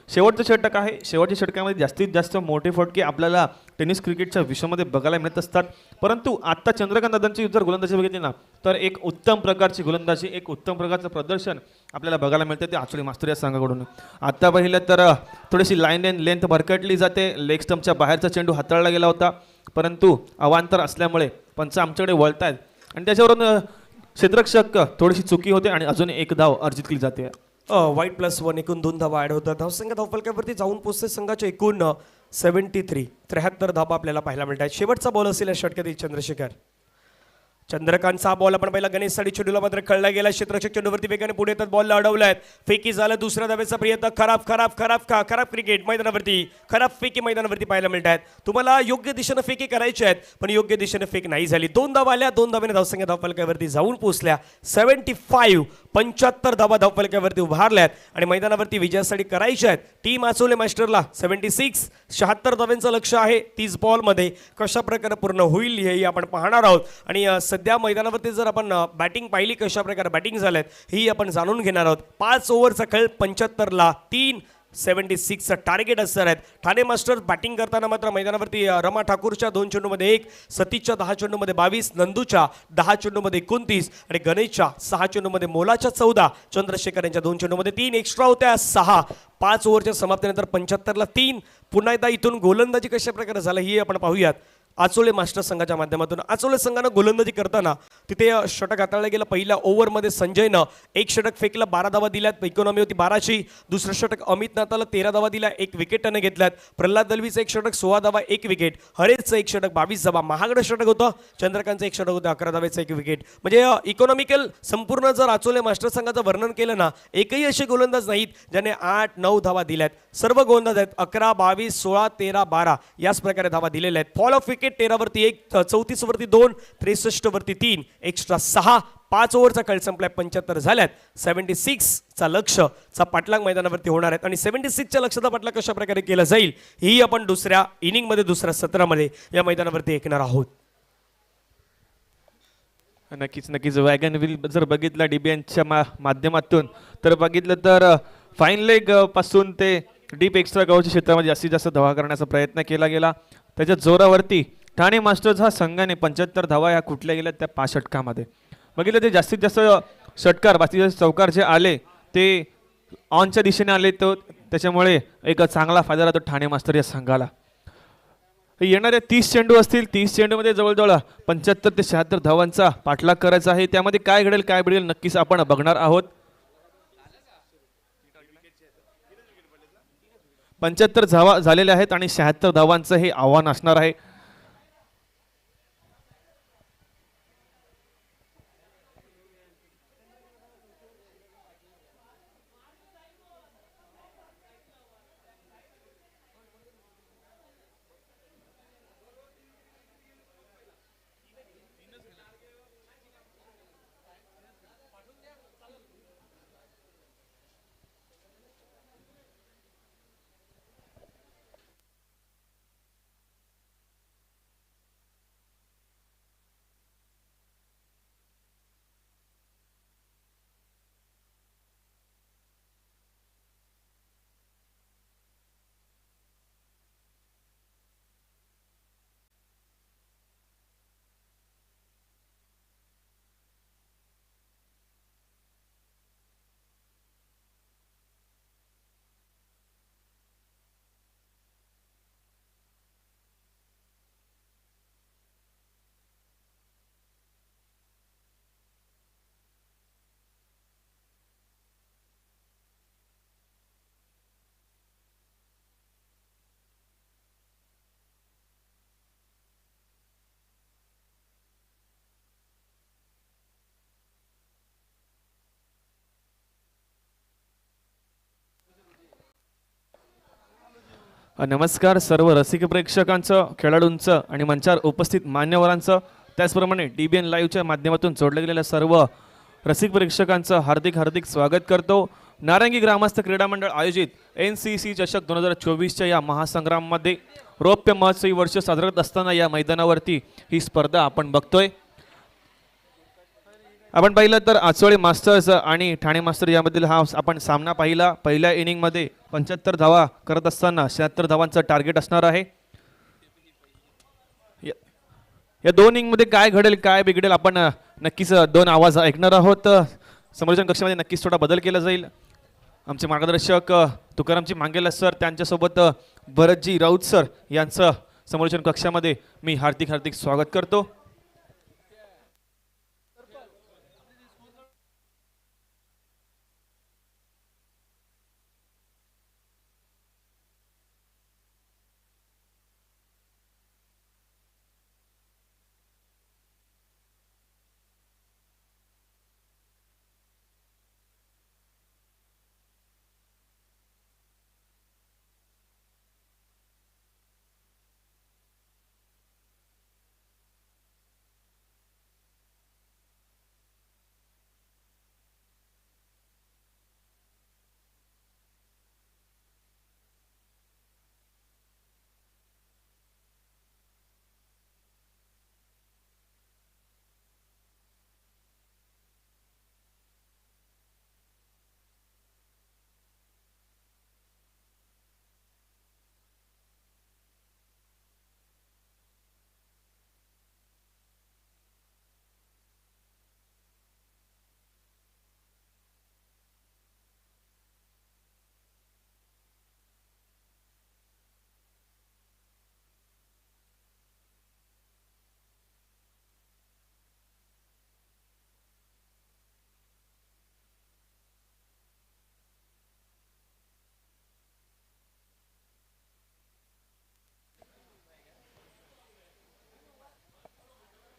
शेवटचं षटक आहे. शेवटच्या षटकामध्ये जास्तीत जास्त मोठे फटके आपल्याला टेनिस क्रिकेटच्या विश्वामध्ये बघायला मिळत असतात, परंतु आता चंद्रकांत दादांची जर गोलंदाजी बघितली ना तर एक उत्तम प्रकारची गोलंदाजी, एक उत्तम प्रकारचं प्रदर्शन आपल्याला बघायला मिळतं ते आचोळे मास्टर या संघाकडून. आता पाहिलं तर थोडीशी लाईन एंड लेंथ भरकटली जाते. लेग स्टंपच्या बाहेरचा चेंडू हाताळला गेला होता, परंतु अवांतर असल्यामुळे पंच आमच्याकडे वळतायत आणि त्याच्यावरून क्षेत्ररक्षक थोडीशी चुकी होते आणि अजून एक धाव अर्जित केली जाते. वाईट +1 एकूण 2 धावा ऍड होतात. धावसंख्या धावफलकावरती जाऊन पोहोचते संघाच्या एकूण 73 धावा आपल्याला पाहायला मिळतात. शेवटचा बॉल असेल या षटकातील चंद्रशेखर. चंद्रकांतचा बॉल आपण पहिला गणेश साडी चेंडूला मात्र कळला गेला. क्षेत्ररक्षक चेंडूवरती वेगाने पुढे येतात. बॉलला अडवलाय. फेकी झालं. दुसऱ्या धावेचा प्रयत्न. खराब क्रिकेट मैदानावरती खराब फेकी मैदानावरती पाहायला मिळतात. तुम्हाला योग्य दिशेनं फेकी करायची आहेत पण योग्य दिशेनं फेक नाही झाली. 2 धावा आल्या. 2 धावेने धावसंख्या धावफलकावरती जाऊन पोहोचल्या 75 धावा धावफलकावरती उभारल्यात आणि मैदानावरती विजयासाठी करायच्या आहेत. टीम आचोले मास्टरला 76 धाव्यांचं लक्ष आहे. 30 बॉलमध्ये कशा प्रकारे पूर्ण होईल हे आपण पाहणार आहोत आणि सध्या मैदानावरती जर आपण बॅटिंग पाहिली कशा प्रकारे बॅटिंग झाल्यात ही आपण जाणून घेणार आहोत. 5 ओव्हरचा खेळ 75ला 3 76चं टार्गेट असणार आहेत. ठाणे मास्टर्स बॅटिंग करताना मात्र मैदानावरती रमा ठाकूरच्या 2 चेंडूमध्ये 1, सतीशच्या 10 चेंडूमध्ये 22, नंदूच्या 10 चेंडूमध्ये 29 आणि गणेशच्या 6 चेंडूमध्ये मोलाच्या 14, चंद्रशेखर यांच्या 2 चेंडूमध्ये 3 एक्स्ट्रा होत्या 6. 5 ओव्हरच्या समाप्तीनंतर 75ला 3. पुन्हा एकदा इथून गोलंदाजी कशा प्रकारे झालं ही आपण पाहूयात. आचोले मास्टर संघाच्या माध्यमातून आचोले संघानं गोलंदाजी करताना तिथे षटक हाताळलं गेलं. पहिल्या ओव्हरमध्ये संजयनं 1 षटक फेकलं, 12 धावा दिल्यात. इकॉनॉमी होती 12ची. दुसरं षटक अमित नाताला 13 धावा दिल्या, 1 विकेट त्याने घेतल्यात. प्रल्हाद दलवीचं 1 षटक 16 धावा, 1 विकेट. हरेशचं 1 षटक 22 धावा, महागडं षटक होतं. चंद्रकांतचं 1 षटक होतं 11 धावेचं 1 विकेट. म्हणजे इकॉनॉमिकल संपूर्ण जर आचोले मास्टर संघाचं वर्णन केलं ना एकही असे गोलंदाज नाहीत ज्याने 8-9 धावा दिल्यात. सर्व गोलंदाज आहेत 11, 22, 16, 13, 12 याच प्रकारे धावा दिलेल्या आहेत. फॉल ऑफ विकेट 13 वरती 1, 34 वरती 2, 63 वरती 3, एक्स्ट्रा 6. 5 ओव्हरचा खेळ संपलाय 75 झाल्यात. 76चा लक्ष्यचा पाठलाग मैदानावरती होणार आहेत आणि 76च्या लक्ष्याचा पाठलाग कशा प्रकारे केला जाईल ही आपण दुसऱ्या इनिंगमध्ये दुसऱ्या सत्रामध्ये या मैदानावरती ऐकणार आहोत. नक्कीच वॅगन व्हील जर बघितलं डीबीएनच्या माध्यमातून तर बघितलं तर फाईन लेग पासून ते डीप एक्स्ट्रा कव्हरच्या क्षेत्रामध्ये जास्तीत जास्त धावा करण्याचा प्रयत्न केला गेला. त्याच्या जोरावरती ठाणे मास्टर्स हा संघाने 75 धावा या कुठल्या गेल्या त्या 5 षटकामध्ये. बघितलं ते जास्तीत जास्त षटकार जास्तीत जास्त चौकार जे आले ते ऑनच्या दिशेने आले. तो त्याच्यामुळे एक चांगला फायदा राहतो ठाणे मास्टर या संघाला. येणारे 30 चेंडू असतील. 30 चेंडूमध्ये जवळजवळ 75 ते 76 धावांचा पाठलाग करायचा आहे. त्यामध्ये काय घडेल काय बिडेल नक्कीच आपण बघणार आहोत. 75 धावा झालेल्या आहेत आणि 76 धावांचं हे आव्हान असणार आहे. नमस्कार सर्व रसिक प्रेक्षकांचं, खेळाडूंचं आणि मंचावर उपस्थित मान्यवरांचं, त्याचप्रमाणे डीबीएन लाईव्हच्या माध्यमातून जोडले गेलेल्या सर्व रसिक प्रेक्षकांचं हार्दिक स्वागत करतो. नारंगी ग्रामस्थ क्रीडा मंडळ आयोजित NCC चषक 2024च्या या महासंग्राममध्ये रौप्य महोत्सवी वर्ष साजरा करत असताना या मैदानावरती ही स्पर्धा आपण बघतोय. आपण पाहिलं तर आचोळे मास्टर्स आणि ठाणे मास्टर यामधील हा आपण सामना पाहिला. पहिल्या इनिंगमध्ये 75 धावा करत असताना 76 धावांचं टार्गेट असणार आहे. या 2 इनिंगमध्ये काय घडेल काय बिघडेल आपण नक्कीच 2 आवाज ऐकणार आहोत. समालोचन कक्षामध्ये नक्कीच थोडा बदल केला जाईल. आमचे मार्गदर्शक तुकारामजी मांगेला सर, त्यांच्यासोबत भरतजी राऊत सर यांचं समालोचन कक्षामध्ये मी हार्दिक स्वागत करतो.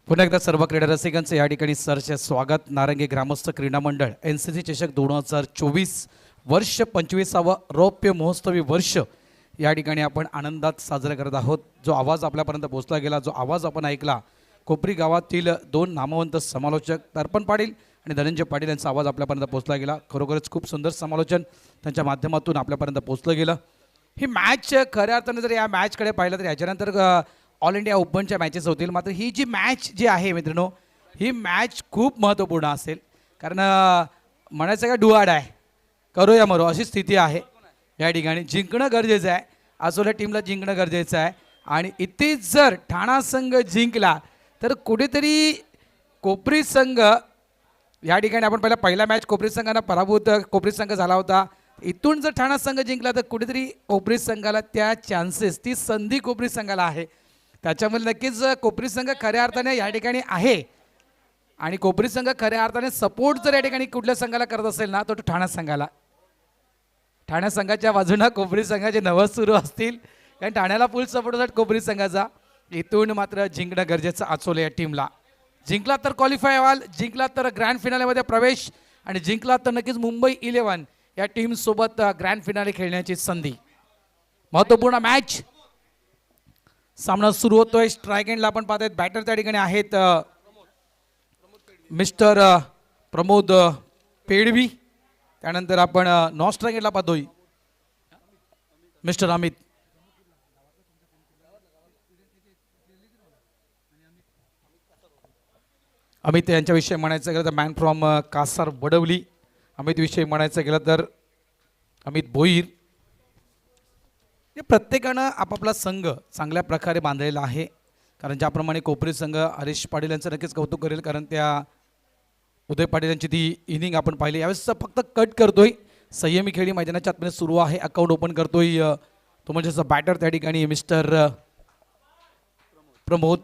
पुन्हा एकदा सर्व क्रीडा रसिकांचं या ठिकाणी सरचे स्वागत. नारंगी ग्रामस्थ क्रीडा मंडळ NCC चषक 2024 वर्ष 25वा रौप्य महोत्सवी वर्ष या ठिकाणी आपण आनंदात साजरा करत आहोत. जो आवाज आपल्यापर्यंत पोहोचला गेला, जो आवाज आपण ऐकला, कोपरी गावातील दोन नामवंत समालोचक दर्पण पाटील आणि धनंजय पाटील यांचा आवाज आपल्यापर्यंत पोहोचला गेला. खरोखरच खूप सुंदर समालोचन त्यांच्या माध्यमातून आपल्यापर्यंत पोहोचलं गेलं. ही मॅच खऱ्या अर्थाने जर या मॅचकडे पाहिलं तर याच्यानंतर ऑल इंडिया ओपनच्या मॅचेस होतील. मात्र ही जी मॅच जी आहे मित्रांनो, ही मॅच खूप महत्त्वपूर्ण असेल. कारण म्हणायचं का डुआड आहे, करो या मरो अशी स्थिती आहे या ठिकाणी. जिंकणं गरजेचं आहे, आसोल्या टीमला जिंकणं गरजेचं आहे. आणि इथे जर ठाणा संघ जिंकला तर कुठेतरी कोपरी संघ या ठिकाणी आपण पहिला मॅच कोपरी संघानं पराभूत कोपरी संघ झाला होता. इथून जर ठाणा संघ जिंकला तर कुठेतरी कोपरी संघाला त्या चान्सेस, ती संधी कोपरी संघाला आहे. त्याच्यामुळे नक्कीच कोपरी संघ खऱ्या अर्थाने या ठिकाणी आहे. आणि कोपरी संघ खऱ्या अर्थाने सपोर्ट जर या ठिकाणी कुठल्या संघाला करत असेल ना, तो ठाणा संघाला. ठाणा संघाच्या बाजूनं कोपरी संघाचे नवस सुरू असतील, कारण ठाण्याला फुल सपोर्ट होतात कोपरी संघाचा. इथून मात्र जिंकणं गरजेचं आचोले या टीमला. जिंकला तर क्वालिफाय व्हाल, जिंकला तर ग्रँड फिनालेमध्ये प्रवेश, आणि जिंकला तर नक्कीच मुंबई 11 या टीमसोबत ग्रँड फिनाले खेळण्याची संधी. महत्त्वपूर्ण मॅच सामना सुरू होतोय. स्ट्राईक एंडला आपण पाहतोय बॅटर त्या ठिकाणी आहेत मिस्टर प्रमोद पेडवी. त्यानंतर आपण नॉन स्ट्राईक एंडला पाहतोय मिस्टर अमित. अमित यांच्याविषयी म्हणायचं गेलं तर मॅन फ्रॉम कासार वडवली. अमित विषयी म्हणायचं गेलं तर अमित भोईर. प्रत्येकानं आपापला संघ चांगल्या प्रकारे बांधलेला आहे. कारण ज्याप्रमाणे कोपरी संघ हरीश पाटील यांचं नक्कीच कौतुक करेल, कारण त्या उदय पाटील यांची ती इनिंग आपण पाहिली. यावेळेस फक्त कट करतोय. संयमी खेळी मैदानाच्या आतमध्ये सुरू आहे. अकाउंट ओपन करतोय तो म्हणजे बॅटर त्या ठिकाणी मिस्टर प्रमोद.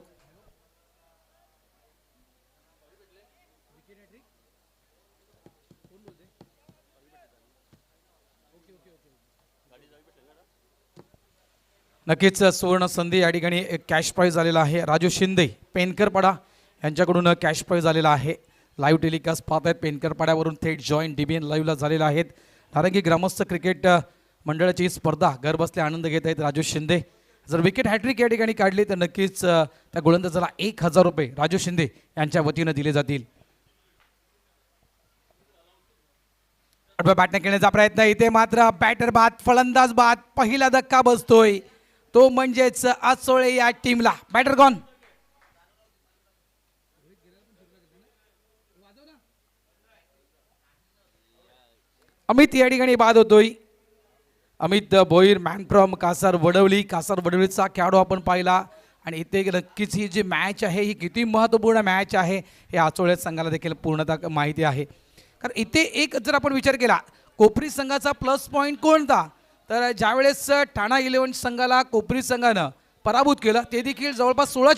नक्कीच सुवर्ण संधी या ठिकाणी एक कॅश प्राईज आलेला आहे. राजू शिंदे पेनकरपाडा यांच्याकडून कॅश प्राईज आलेला आहे. लाईव्ह टेलिकास्ट पाहत आहेत पेनकरपाड्यावरून थेट जॉईन DBN लाईव्हला झालेला आहेत. नारंगी ग्रामस्थ क्रिकेट मंडळाची स्पर्धा घर बसल्या आनंद घेत आहेत राजू शिंदे. जर विकेट हॅट्रिक या ठिकाणी काढली तर नक्कीच त्या गोलंदाजाला 1000 रुपये राजू शिंदे यांच्या वतीनं दिले जातील. बॅटने खेळण्याचा प्रयत्न, इथे मात्र बॅटर बाद, फलंदाज बाद. पहिला धक्का बसतोय तो म्हणजेच आचोळे या टीमला. Batter gone. अमित या ठिकाणी बाद होतोय. Amit Bhoir man from Kasarvadavali. कासार वडवलीचा खेळाडू आपण पाहिला. आणि इथे नक्कीच ही जी मॅच आहे ही किती महत्त्वपूर्ण मॅच आहे हे आचोळे संघाला देखील पूर्णतः माहिती आहे. कारण इथे एक जर आपण विचार केला कोपरी संघाचा प्लस पॉईंट कोणता, तर ज्यावेळेस ठाणा 11 संघाला कोपरी संघानं पराभूत केलं ते देखील जवळपास 16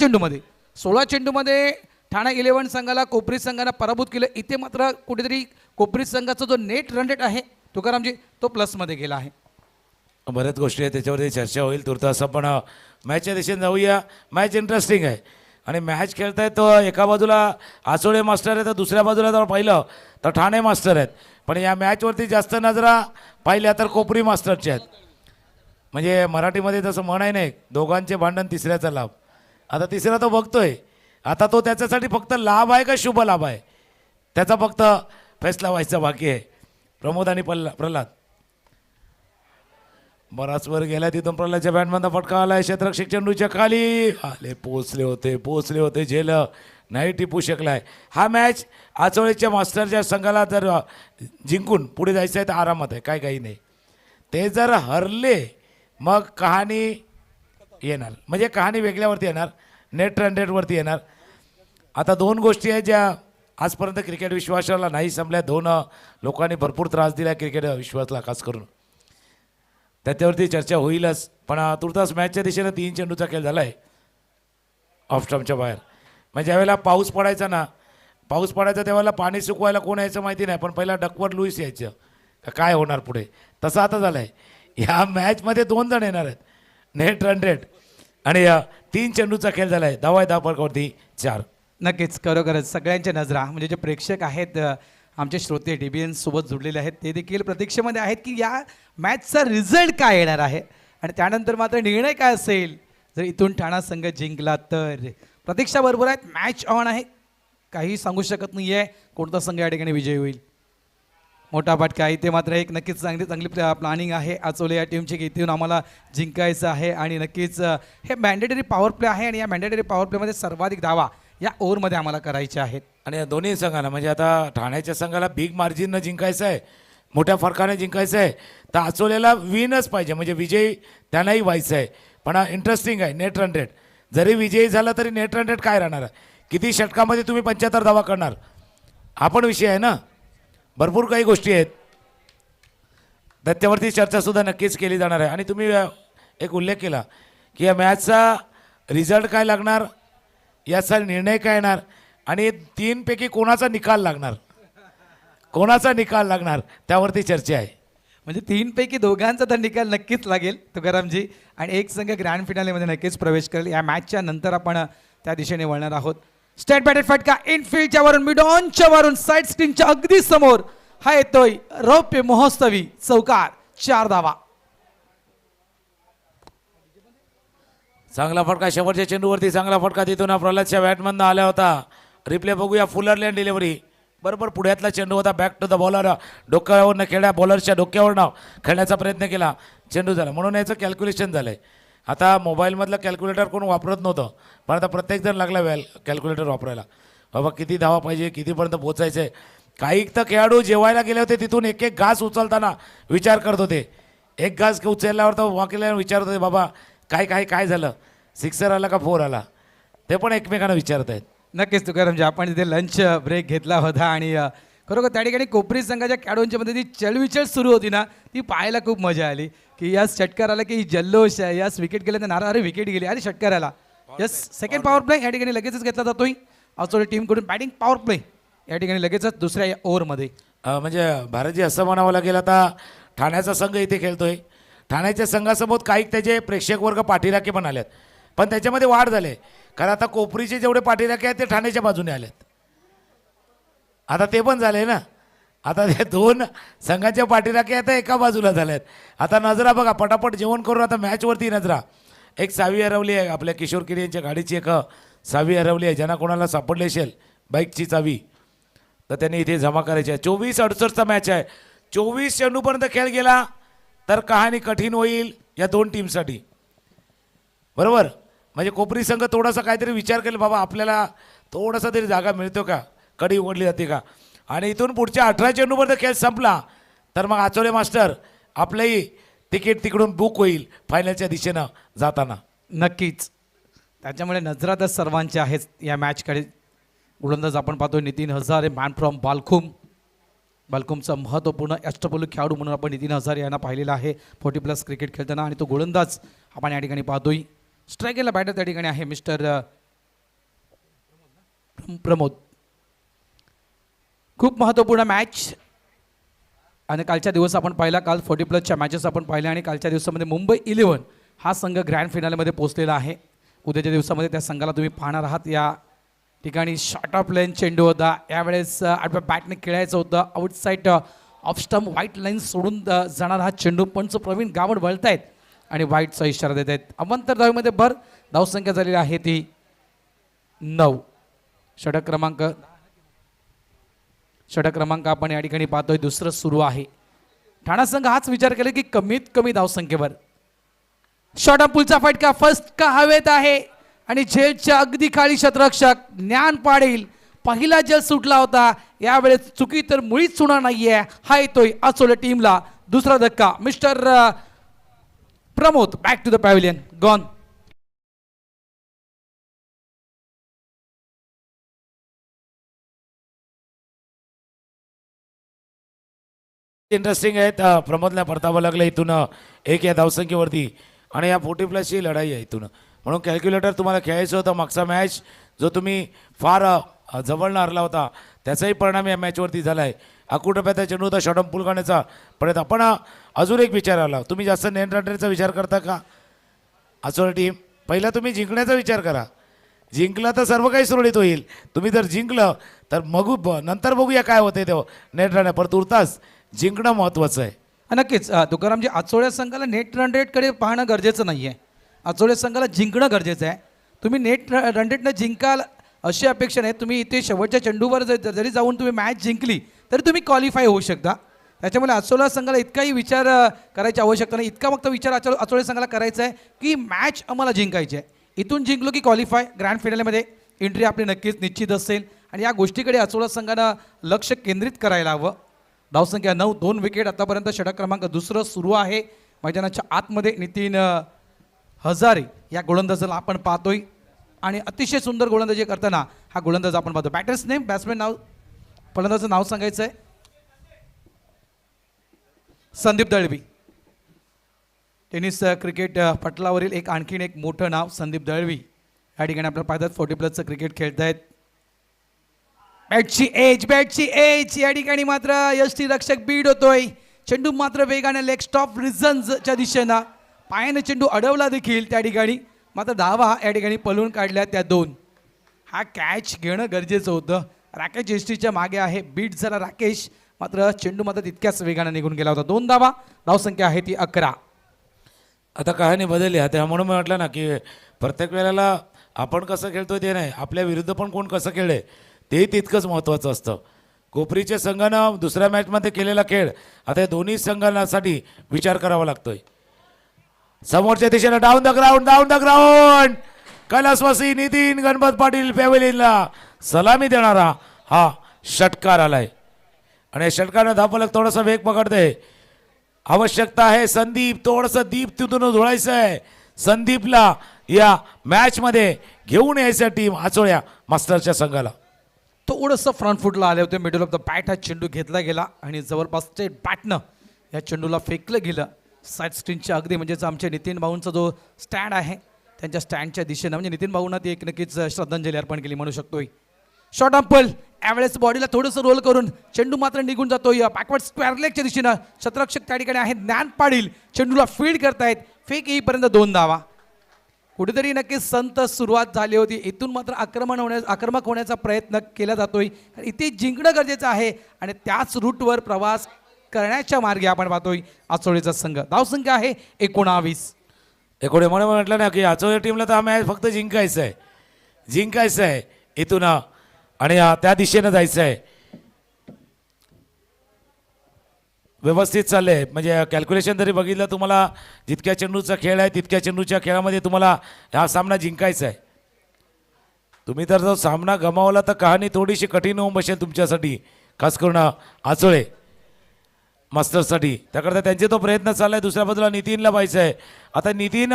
चेंडूमध्ये ठाणा 11 संघाला कोपरी संघानं पराभूत केलं. इथे मात्र कुठेतरी कोपरी संघाचा जो नेट रन रेट आहे तुकारामजी तो प्लसमध्ये गेला आहे. बऱ्याच गोष्टी आहेत त्याच्यावरती चर्चा होईल तुर्तास. आपण मॅचच्या दिशेने जाऊया. मॅच इंटरेस्टिंग आहे आणि मॅच खेळतायत तो एका बाजूला आचोळे मास्टर आहे तर दुसऱ्या बाजूला जर पाहिलं तर ठाणे मास्टर आहेत. पण या मॅचवरती जास्त नजरा पाहिल्या तर कोपरी मास्टरचे आहेत. म्हणजे मराठीमध्ये तसं म्हण आहे नाही, दोघांचे भांडण तिसऱ्याचा लाभ. आता तिसरा तो बघतोय. आता तो त्याच्यासाठी फक्त लाभ आहे का शुभ लाभ आहे त्याचा फक्त फैसला व्हायचा बाकी आहे. प्रमोद आणि प्रल्हाद बराच वर गेला. तिथून प्रल्हादच्या बॅटमधला फटका आलाय. क्षेत्ररक्षक चेंडूच्या खाली आले, पोचले होते झेल नाही टिपू शकलाय. हा मॅच आचोळेच्या मास्टरच्या संघाला जर जिंकून पुढे जायचं आहे तर आरामात आहे, काही नाही. ते जर हरले मग कहाणी येणार, म्हणजे कहाणी वेगळ्यावरती येणार, नेट रन रेटवरती येणार. आता दोन गोष्टी आहेत ज्या आजपर्यंत क्रिकेट विश्वासाला नाही संपल्या. दोन लोकांनी भरपूर त्रास दिला क्रिकेट विश्वासला खास करून, त्याच्यावरती चर्चा होईलच. पण तुर्तास मॅचच्या दिशेनं 3 चेंडूचा खेळ झाला आहे ऑफ स्टंपच्या बाहेर. म्हणजे ज्यावेळेला पाऊस पडायचा त्यावेळेला पाणी सुकवायला कोण यायचं माहिती नाही, पण पहिला डकवर लुईस यायचं काय होणार पुढे, तसं आता झालं आहे. ह्या मॅचमध्ये 2 जण येणार आहेत, नेट रन रेट आणि 3 चेंडूचा खेळ झाला आहे. धावा आहे धावफलकावरती 4. नक्कीच खरोखरच सगळ्यांच्या नजरा म्हणजे जे प्रेक्षक आहेत आमचे श्रोते DBN सोबत जुडलेले आहेत ते देखील प्रतीक्षेमध्ये आहेत की या मॅचचा रिझल्ट काय येणार आहे आणि त्यानंतर मात्र निर्णय काय असेल. जर इथून ठाणा संघ जिंकला तर प्रतीक्षा बरोबर आहेत. मॅच ऑन आहे, काही सांगू शकत नाही आहे कोणता संघ या ठिकाणी विजयी होईल. मोठा फटका इथे मात्र एक नक्कीच चांगली प्लॅनिंग आहे आचोले या टीमची की इथून आम्हाला जिंकायचं आहे आणि नक्कीच हे मॅन्डेटरी पॉवर प्ले आहे आणि या मॅन्डेटरी पॉवर प्लेमध्ये सर्वाधिक धावा या ओव्हरमध्ये आम्हाला करायच्या आहेत. आणि या दोन्ही संघाला म्हणजे आता ठाण्याच्या संघाला बिग मार्जिननं जिंकायचं आहे, मोठ्या फरकाने जिंकायचं आहे, तर आचोलेला विनच पाहिजे म्हणजे विजयी त्यांनाही व्हायचं आहे. पण इंटरेस्टिंग आहे नेट रन रेट. जरी विजयी झाला तरी नेट रन रेट काय राहणार आहे, किती षटकामध्ये तुम्ही 75 धावा करणार हा पण विषय आहे ना. भरपूर काही गोष्टी आहेत त्याच्यावरती चर्चासुद्धा नक्कीच केली जाणार आहे. आणि तुम्ही एक उल्लेख केला की या मॅचचा रिझल्ट काय लागणार, याचा निर्णय काय येणार आणि 3पैकी कोणाचा निकाल लागणार, कोणाचा निकाल लागणार त्यावरती चर्चा आहे. म्हणजे 3पैकी दोघांचा तर निकाल नक्कीच लागेल तुकारामजी आणि एक संघ ग्रँड फिनालेमध्ये नक्कीच प्रवेश करेल. या मॅचच्या नंतर आपण त्या दिशेने वळणार आहोत. स्टेट बॅटेड फटका इनफिल्डच्या वरून मिड ऑनच्या वरून साईड स्क्रीनच्या अगदी समोर हा येतोय रौप्य महोत्सवी चौकार 4 धावा. चांगला फटका शेवटच्या चेंडूवरती, चांगला फटका तिथून प्रल्हादच्या बॅटमधनं आला होता. रिप्ले बघूया. फुलर लँड डिलिव्हरी बरोबर पुढ्यातला चेंडू होता. बॅक टू द बॉलर, डोक्यावरनं खेळ्या बॉलरच्या डोक्यावरनं खेळण्याचा प्रयत्न केला, चेंडू झाला. म्हणून याचं कॅल्क्युलेशन झालं आहे. आता मोबाईलमधलं कॅल्क्युलेटर कोण वापरत नव्हतं पण आता प्रत्येकजण लागला कॅल्क्युलेटर वापरायला. बाबा किती धावा पाहिजे, कितीपर्यंत पोचायचं आहे. काही तर खेळाडू जेवायला गेले होते तिथून एक एक घास उचलताना विचार करत होते. एक घास उचलल्यावर तर वाकेल्यावर विचारत होते बाबा काय झालं, सिक्सर आला का 4 आला, ते पण एकमेकांना विचारत आहेत. नक्कीच तुकारामजी आपण तिथे लंच ब्रेक घेतला होता आणि खरोखर त्या ठिकाणी कोपरी संघाच्या खेळाडूंच्या मध्ये ती चळविचळ सुरू होती ना, ती पाहायला खूप मजा आली की यास षटकार आला की जल्लोष आहे, यास विकेट गेले तर नारा अरे विकेट गेली अरे षटकार आला. यस सेकंड पॉवर प्ले या ठिकाणी लगेचच घेतला जातोय आचोले टीमकडून. बॅटिंग पॉवर प्ले या ठिकाणी लगेचच दुसऱ्या ओव्हरमध्ये. म्हणजे भारतजी असं म्हणावं लागेल आता ठाण्याचा संघ इथे खेळतोय. ठाण्याच्या संघासमोर काही त्याचे प्रेक्षक वर्ग पाठीराखे पण आलेत पण त्याच्यामध्ये वाढ झाले कारण आता कोपरीचे जेवढे पाठीराखे आहेत ते ठाण्याच्या बाजूने आलेत. आता ते पण झाले ना, आता ते 2 संघाच्या पाठीराखे आता एका बाजूला झाल्यात. आता नजरा बघा पटापट जेवण करून आता मॅचवरती नजरा. एक चावी हरवली आहे आपल्या किशोर किरी यांच्या गाडीची, एक चावी हरवली आहे. ज्यांना कोणाला सापडली असेल बाईकची चावी तर त्यांनी इथे जमा करायची आहे. 24-68चा मॅच आहे. 24 चेंडूपर्यंत खेळ गेला तर कहाणी कठीण होईल या 2 टीमसाठी. बरोबर म्हणजे कोपरी संघ थोडासा काहीतरी विचार केला बाबा आपल्याला थोडासा तरी जागा मिळतो का, कडी उघडली जाते का. आणि इथून पुढच्या 18 चेंडूपर्यंत खेळ संपला तर मग आचोले मास्टर आपलंही तिकीट तिकडून बुक होईल फायनलच्या दिशेनं जाताना. नक्कीच त्याच्यामुळे नजरा तर सर्वांच्या आहेत या मॅचकडे. गोलंदाज आपण पाहतोय नितीन हजारे मॅन फ्रॉम बालकुमचा महत्त्वपूर्ण अष्टपैलू खेळाडू म्हणून आपण नितीन हजारे यांना पाहिलेला आहे 40+ क्रिकेट खेळताना. आणि तो गोलंदाज आपण या ठिकाणी पाहतोय. स्ट्रायकरला बॅटर त्या ठिकाणी आहे मिस्टर प्रमोद. खूप महत्त्वपूर्ण मॅच आणि कालच्या दिवस आपण पाहिला, काल 40+च्या मॅचेस आपण पाहिल्या आणि कालच्या दिवसामध्ये मुंबई 11 हा संघ ग्रँड फिनालेमध्ये पोहोचलेला आहे. उद्याच्या दिवसामध्ये त्या संघाला तुम्ही पाहणार आहात. या ठिकाणी शॉर्ट ऑफ लाईन चेंडू होता, यावेळेस आडव्या बॅटने खेळायचं होतं. Outside off stump white line सोडून जाणार हा चेंडू. पंच प्रवीण गावड वळतायत आणि व्हाईटचा इशारा देत आहेत. अवंतर धावेमध्ये भर धावसंख्या झालेली आहे ती 9. षटक क्रमांक आपण या ठिकाणी पाहतोय दुसरं सुरू आहे. ठाणा संघ हाच विचार केला की कमीत कमी धावसंख्येवर. शॉर्ट ऑफ पुलचा फटका फर्स्ट का हवेत आहे आणि झेलच्या अगदी खाली शतरक्षक ज्ञान पाडील. पहिला जल सुटला होता, यावेळेस चुकी तर मुळीच होणार नाहीये. हा येतोय आचोले टीमला दुसरा धक्का. Mister Pramod back to the pavilion gone. Interesting आहेत. प्रमोदला परतावं लागलं इथून एक या धावसंख्येवरती आणि या 40+ची लढाई आहे इथून. म्हणून कॅल्क्युलेटर तुम्हाला खेळायचं होतं. मागचा मॅच जो तुम्ही फार जवळनं हरला होता त्याचाही परिणाम या मॅचवरती झाला आहे. अकुटप्याचा चेंडू होता शॉर्ट ऑफ पूल करण्याचा पण आपण अजून एक विचार आला. तुम्ही जास्त नेट रनरेटचा विचार करता का आचोले टीम? पहिला तुम्ही जिंकण्याचा विचार करा. जिंकलं तर सर्व काही सुरळीत होईल. तुम्ही जर जिंकलं तर नंतर बघूया काय होते तेव्हा नेट रन पर तुर्तास जिंकणं महत्त्वाचं आहे. नक्कीच तुकारामजी, आचोळ्या संघाला नेट रन रेटकडे पाहणं गरजेचं नाही आहे. आचोळ्या संघाला जिंकणं गरजेचं आहे. तुम्ही नेट रन रेटनं जिंकाल अशी अपेक्षा नाही. तुम्ही इथे शेवटच्या चेंडूवर जरी जाऊन तुम्ही मॅच जिंकली तरी तुम्ही क्वालिफाय होऊ शकता. त्याच्यामुळे आचोळा संघाला इतकाही विचार करायची आवश्यकता नाही. इतका फक्त विचार आचोळ्या संघाला करायचा आहे की मॅच आम्हाला जिंकायची आहे. इथून जिंकलो की क्वालिफाय, ग्रँड फिनालेमध्ये एंट्री आपली नक्कीच निश्चित असेल. आणि या गोष्टीकडे आचोळा संघानं लक्ष केंद्रित करायला हवं. धावसंख्या 9, 2 विकेट. आतापर्यंत षटक क्रमांक 2 सुरू आहे. मैदानाच्या आतमध्ये नितीन हजारे या गोलंदाजाला आपण पाहतोय आणि अतिशय सुंदर गोलंदाजी करताना हा गोलंदाज आपण पाहतो. बॅटर्स नेम, बॅट्समॅन नाव, फलंदाजाचं नाव सांगायचं आहे संदीप दळवी. टेनिस क्रिकेट पटलावरील आणखीन एक मोठं नाव संदीप दळवी. या ठिकाणी आपल्याला पाहतात 40+ क्रिकेट खेळतायत. बॅटची एज या ठिकाणी मात्र यष्टीरक्षक बीड होतोय. चेंडू मात्र वेगाने लेग स्टॉप रिझन्सच्या दिशेनं पायाने चेंडू अडवला देखील त्या ठिकाणी. मात्र धावा या ठिकाणी पळून काढल्या त्या 2. हा कॅच घेणं गरजेचं होतं. राकेश यष्टीच्या मागे आहे बीड झाला राकेश, मात्र चेंडू मात्र तितक्याच वेगाने निघून गेला होता. 2 धावा. धावसंख्या आहे ती 11. आता कहाणी बदलली आहे. म्हणून मी म्हटलं ना की प्रत्येक वेळेला आपण कसं खेळतोय ते नाही, आपल्या विरुद्ध पण कोण कसं खेळले ते तितकंच महत्त्वाचं असतं. कोपरीच्या संघानं दुसऱ्या मॅचमध्ये केलेला खेळ आता या दोन्ही संघांसाठी विचार करावा लागतोय. समोरच्या दिशेला डाऊन द ग्राउंड कैलासवासी नितीन गणपत पाटील पॅव्हेलियनला सलामी देणारा हा षटकार आलाय आणि या षटकानं धावफलक थोडासा वेग पकडते. आवश्यकता आहे संदीप, थोडंसं दीप तिथून धुळायचं आहे. संदीपला या मॅचमध्ये घेऊन यायचं टीम आचोळ्या मास्टरच्या संघाला. थोडंसं फ्रंट फुटला आले होते. मिडल ऑफ द बॅट हा चेंडू घेतला गेला आणि जवळपास स्ट्रेट बॅटनं या चेंडूला फेकलं गेलं. साईड स्क्रीनच्या अगदी म्हणजेच आमच्या नितीन भाऊंचा जो स्टँड आहे त्यांच्या स्टँडच्या दिशेनं, म्हणजे नितीन भाऊंना ती एक नक्कीच श्रद्धांजली अर्पण केली म्हणू शकतोय. शॉर्ट अंपल यावेळेस बॉडीला थोडंसं रोल करून चेंडू मात्र निघून जातोय बॅकवर्ड स्क्वेअर लेगच्या दिशेनं. क्षेत्ररक्षक त्या ठिकाणी आहेत ज्ञान पाटील, चेंडूला फील्ड करतायत. फेक येईपर्यंत 2 धावा. कुठेतरी नक्कीच संत सुरुवात झाली होती. इथून मात्र आक्रमक होण्याचा प्रयत्न केला जातोय. इथे जिंकणं गरजेचं आहे आणि त्याच रूटवर प्रवास करण्याच्या मार्गे आपण पाहतोय आचोळेचा संघ. धावसंख्या आहे 19. एकोडे म्हणून म्हटलं ना की आचोळ्या टीमला तर हा मॅच फक्त जिंकायचं आहे इथून आणि त्या दिशेनं जायचं आहे. व्यवस्थित चाललंय, म्हणजे कॅल्क्युलेशन जरी बघितलं तुम्हाला जितक्या चेंडूचा खेळ आहे तितक्या चेंडूच्या खेळामध्ये तुम्हाला हा सामना जिंकायचा आहे. तुम्ही तर जो सामना गमावला तर कहाणी थोडीशी कठीण होऊन बसेल तुमच्यासाठी, खास करून आचोळे मास्टरसाठी. त्याकरता त्यांचे तो प्रयत्न चालला आहे. दुसऱ्या बाजूला नितीनला पाहायचं आहे. आता नितीन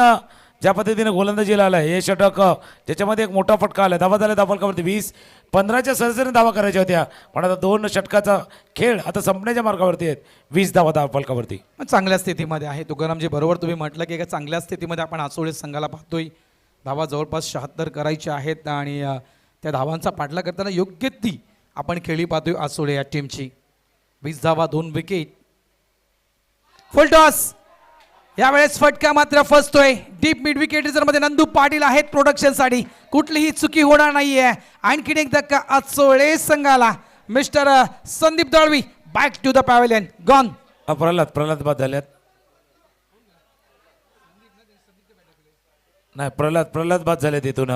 ज्या पद्धतीने गोलंदाजीला आला आहे हे षटक त्याच्यामध्ये एक मोठा फटका आला. धावा झाल्या धावफलकावरती 20-15च्या सरासरीने धावा करायच्या होत्या, पण आता 2 षटकाचा खेळ आता संपण्याच्या मार्गावरती आहेत. 20 धावा धावफलकावरती. चांगल्या स्थितीमध्ये आहे तुकारामजी. बरोबर तुम्ही म्हटलं की एका चांगल्या स्थितीमध्ये आपण आचोळे संघाला पाहतोय. धावा जवळपास 76 करायच्या आहेत आणि त्या धावांचा पाठलाग करताना योग्य ती आपण खेळी पाहतोय आचोळे या टीमची. 20 धावा, 2 विकेट. फुल टॉस. यावेळेस फटका मात्र फसतोय. डीप मिड विकेट मध्ये नंदू पाटील आहेत प्रोडक्शनसाठी. कुठलीही चुकी होणार नाहीये. आणखीन एक धक्का आचोळे संघाला. Mister Sandeep Dalvi back to the pavilion. Gone. Pralhad बाद झाल्यात. नाही, प्रल्हाद बाद झाले तिथून.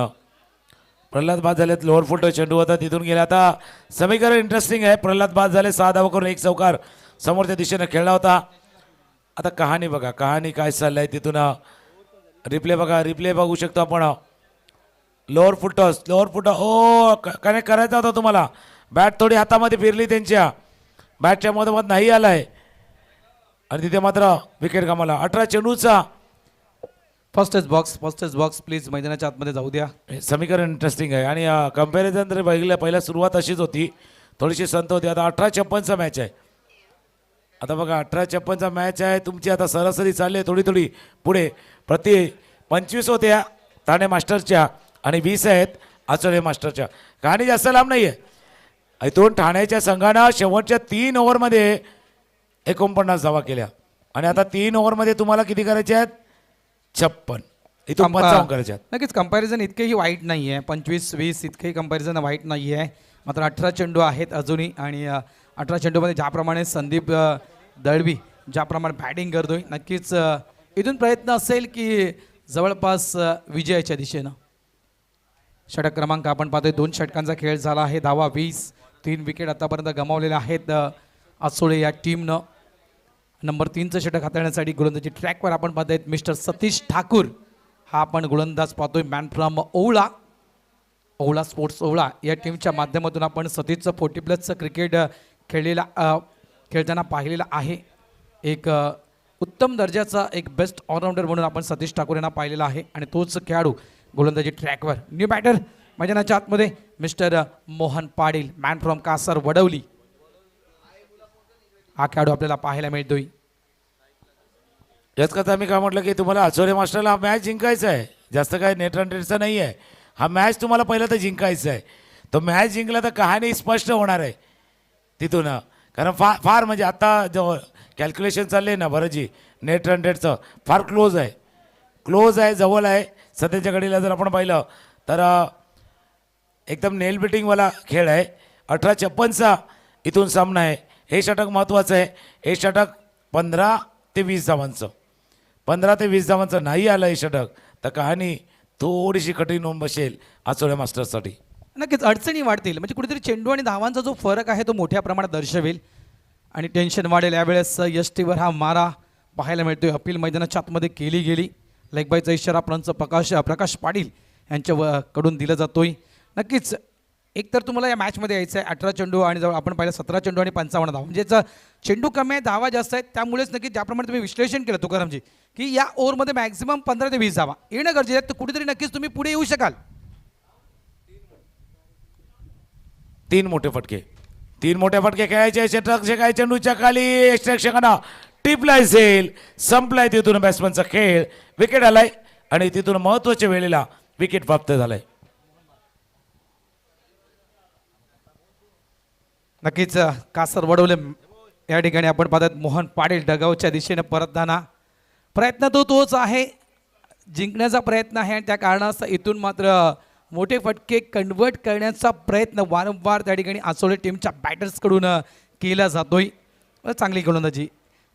प्रल्हाद बाद झालेत. लोअर फुट चेंडू होता तिथून गेला. आता समीकरण इंटरेस्टिंग आहे. प्रल्हाद बाद झाले. 6 धावा करून 1 चौकार समोरच्या दिशेने खेळला होता. आता कहाणी बघा, कहाणी काय चाललंय तिथून. रिप्ले बघू शकतो आपण. लोअर फुट ओ कनेक्ट करायचा होता तुम्हाला. बॅट थोडी हातामध्ये फिरली त्यांच्या, बॅटच्या मधोमध नाही आलाय आणि तिथे मात्र विकेट गमावला. 18 चेंडूचा फर्स्टेज बॉक्स प्लीज मैदानाच्या आतमध्ये जाऊ द्या. समीकरण इंटरेस्टिंग आहे आणि कंपॅरिझन जर बघितलं पहिल्या सुरुवात अशीच होती, थोडीशी संत होती. आता 18-56चा मॅच आहे. आता बघा 18-56चा मॅच आहे तुमची. आता सरासरी चालली आहे थोडी पुढे. प्रति 25 होत्या ठाणे मास्टरच्या आणि 20 आहेत आचोळे मास्टरच्या. कहाणी जास्त लांब नाही आहे. इथून ठाण्याच्या संघानं शेवटच्या 3 ओव्हरमध्ये 49 धावा केल्या आणि आता 3 ओव्हरमध्ये तुम्हाला किती करायचे आहेत? 56. इथून 55 करायच्यात. नक्कीच कंपॅरिझन इतकेही वाईट नाही आहे. 25-20 इतकेही कंपॅरिझन वाईट नाही आहे. मात्र 18 चेंडू आहेत अजूनही आणि 18 चेंडूमध्ये ज्याप्रमाणे संदीप दळवी ज्याप्रमाणे बॅटिंग करतोय नक्कीच इथून प्रयत्न असेल की जवळपास विजयाच्या दिशेनं. षटक क्रमांक आपण पाहतोय 2 षटकांचा खेळ झाला आहे. धावा 20, 3 विकेट आतापर्यंत गमावलेल्या आहेत आसोळे या टीमनं. नंबर 3चं षटक हाताळण्यासाठी गोलंदाजी ट्रॅकवर आपण पाहतोय मिस्टर सतीश ठाकूर. हा आपण गोलंदाज पाहतोय man from Ovala sports Ovala या टीमच्या माध्यमातून आपण सतीशचं 40+ क्रिकेट खेळताना पाहिलेलं आहे. एक उत्तम दर्जाचा एक बेस्ट ऑलराऊंडर म्हणून आपण सतीश ठाकूर यांना पाहिलेला आहे आणि तोच खेळाडू गोलंदाजी ट्रॅकवर. न्यू बॅटर मैदानाच्या आतमध्ये mister Mohan Patil man from Kasar Wadavali. हा खेळाडू आपल्याला पाहायला मिळतोय. याच करता आम्ही काय म्हटलं की तुम्हाला आचोरे मास्टरला हा मॅच जिंकायचा आहे. जास्त काय नेट रन रेटचा नाही आहे. हा मॅच तुम्हाला पहिलं तर जिंकायचा आहे. तो मॅच जिंकला तर कहाणी स्पष्ट होणार आहे तिथून. कारण फार म्हणजे आता जो कॅल्क्युलेशन चालले ना बरंजी नेट रन रेटचं फार क्लोज आहे जवळ आहे. सध्याच्या घडीला जर आपण पाहिलं तर एकदम नेल बिटिंगवाला खेळ आहे. 18-56 इथून सामना आहे. हे षटक महत्त्वाचं आहे. हे षटक 15 ते 20 धावांचं 15 ते 20 धावांचं नाही आलं हे षटक तर कहाणी थोडीशी कठीण होऊन बसेल आचोळे मास्टर्ससाठी. नक्कीच अडचणी वाढतील. म्हणजे कुठेतरी चेंडू आणि धावांचा जो फरक आहे तो मोठ्या प्रमाणात दर्शवेल आणि टेन्शन वाढेल. यावेळेस यष्टीवर हा मारा पाहायला मिळतोय. अपील मैदानाच्या आतमध्ये केली गेली. लेगबायचा इशारा प्रकाश पाटील यांच्या कडून दिला जातोय. नक्कीच एकतर तुम्हाला या मॅचमध्ये यायचं आहे. 18 चेंडू आणि जवळ आपण पाहिलं 17 चेंडू आणि 55 धावा. म्हणजे चेंडू कमी आहे धावा जास्त आहेत. त्यामुळेच नक्कीच ज्याप्रमाणे तुम्ही विश्लेषण केलं तुकारामजी की या ओव्हरमध्ये मॅक्झिमम 15 ते 20 धावा येणं गरजेचं आहे. तर कुठेतरी नक्कीच तुम्ही पुढे येऊ शकाल. 3 मोठे फटके खेळायचे. षटक शेकाय चेंडूच्या खाली एक्स्ट्रा क्षेकाना टिपलाय असेल. संपलाय तिथून बॅट्समनचा खेळ. विकेट आलाय आणि तिथून महत्त्वाच्या वेळेला विकेट प्राप्त झालाय. नक्कीच कासर वडवले या ठिकाणी आपण पाहतात मोहन पाटील डगावच्या दिशेने परतताना. प्रयत्न तोच आहे. जिंकण्याचा प्रयत्न आहे आणि त्या कारणास्तव इथून मात्र मोठे फटके कन्वर्ट करण्याचा प्रयत्न वारंवार त्या ठिकाणी आसोळे टीमच्या बॅटर्सकडून केला जातोय. चांगली गोलंदाजी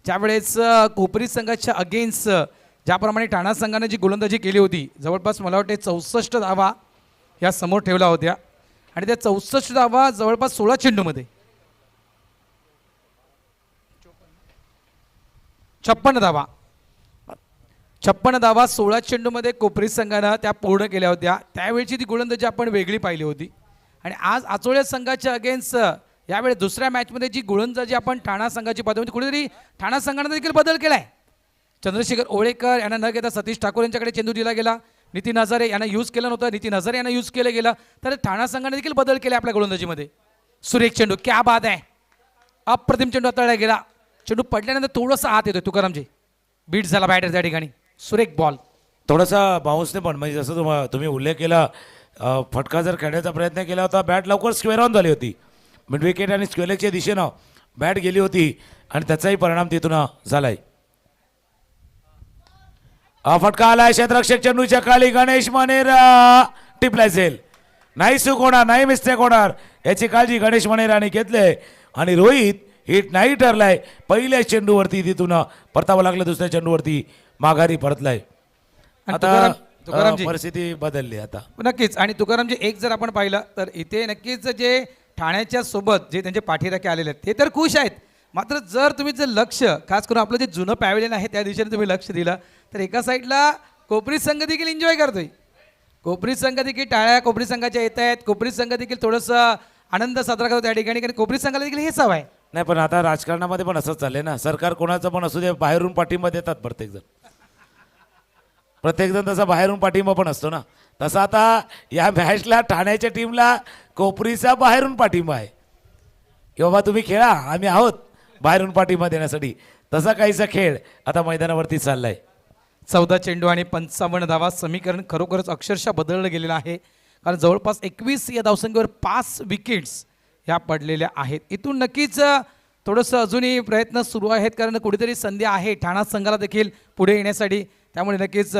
ज्यावेळेस कोपरी संघाच्या अगेन्स्ट ज्याप्रमाणे ठाणा संघाने जी गोलंदाजी केली होती जवळपास मला वाटते 64 धावा या समोर ठेवल्या होत्या आणि त्या 64 धावा जवळपास 16 चेंडूमध्ये 56 धावा 16 चेंडूमध्ये कोपरी संघानं त्या पूर्ण केल्या होत्या. त्यावेळची ती गोलंदाजी आपण वेगळी पाहिली होती. आणि आज आचोळे संघाच्या अगेन्स्ट यावेळी दुसऱ्या मॅचमध्ये जी गोलंदाजी आपण ठाणा संघाची पाहतो म्हणजे कुठेतरी ठाणा संघानं देखील बदल केला आहे. चंद्रशेखर ओळेकर यांना न घेता सतीश ठाकूर यांच्याकडे चेंडू दिला गेला. नितीन हजारे यांना यूज केलं नव्हतं. नितीन हजारे यांना यूज केलं गेलं. तर ठाणा संघाने देखील बदल केले आपल्या गोलंदाजीमध्ये. सुरेख चेंडू क्या बात आहे. अप्रतिम चेंडू हाताळला गेला. चेंडू पडल्यानंतर थोडंसं आत येतोय तुकारामजी. बीट झाला बॅटर त्या ठिकाणी. सुरेख बॉल थोडासा बाउन्सने पण म्हणजे जसं तुम्ही उल्लेख केला फटका जर खेळण्याचा प्रयत्न केला होता बॅट लवकर स्क्वेअर ऑन झाली होती. मिड विकेट आणि स्क्वेअरच्या दिशेनं बॅट गेली होती आणि त्याचाही परिणाम तिथून झालाय. फटका आलाय. क्षेत्ररक्षक चेंडूच्या खाली गणेश मनेरा टिपला असेल. नाही चूक होणार नाही मिस्टेक होणार याची काळजी गणेश मनेराने घेतले आणि रोहित हिट नाही ठरलाय. पहिल्या चेंडूवरती तिथून परतावं लागलं. दुसऱ्या चेंडूवरती माघारी परतलाय. आता परिस्थिती बदलली आता नक्कीच. आणि तुकारामजी एक जर आपण पाहिलं तर इथे नक्कीच जे ठाण्याच्या सोबत जे त्यांचे पाठीराखे आलेले आहेत ते तर खुश आहेत. मात्र जर तुम्ही जे लक्ष खास करून आपलं जे जुनं पॅव्हेलियन आहे त्या दिशेने तुम्ही लक्ष दिलं तर एका साईडला कोपरी संघ देखील एन्जॉय करतोय. कोपरी संघ देखील टाळ्या कोपरी संघाच्या येत आहेत. कोपरी संघ देखील थोडंसं आनंद साजरा करतो त्या ठिकाणी कारण कोपरी संघाला देखील हेच हवं आहे. नाही पण आता राजकारणामध्ये पण असंच चाललंय ना. सरकार कोणाचं पण असू दे बाहेरून पाठिंबा देतात प्रत्येकजण तसा बाहेरून पाठिंबा पण असतो ना. तसा आता या मॅचला ठाण्याच्या टीमला कोपरीचा बाहेरून पाठिंबा आहे की बाबा तुम्ही खेळा आम्ही आहोत बाहेरून पाठिंबा देण्यासाठी. तसा काहीसा खेळ आता मैदानावरती चाललाय. 14 चेंडू आणि 55 धावा समीकरण खरोखरच अक्षरशः बदललं गेलेलं आहे. कारण जवळपास 21 या धावसंख्येवर 5 विकेट्स ह्या पडलेल्या आहेत. इथून नक्कीच थोडंसं अजूनही प्रयत्न सुरू आहेत कारण कुठेतरी संधी आहे ठाणा संघाला देखील पुढे येण्यासाठी. त्यामुळे नक्कीच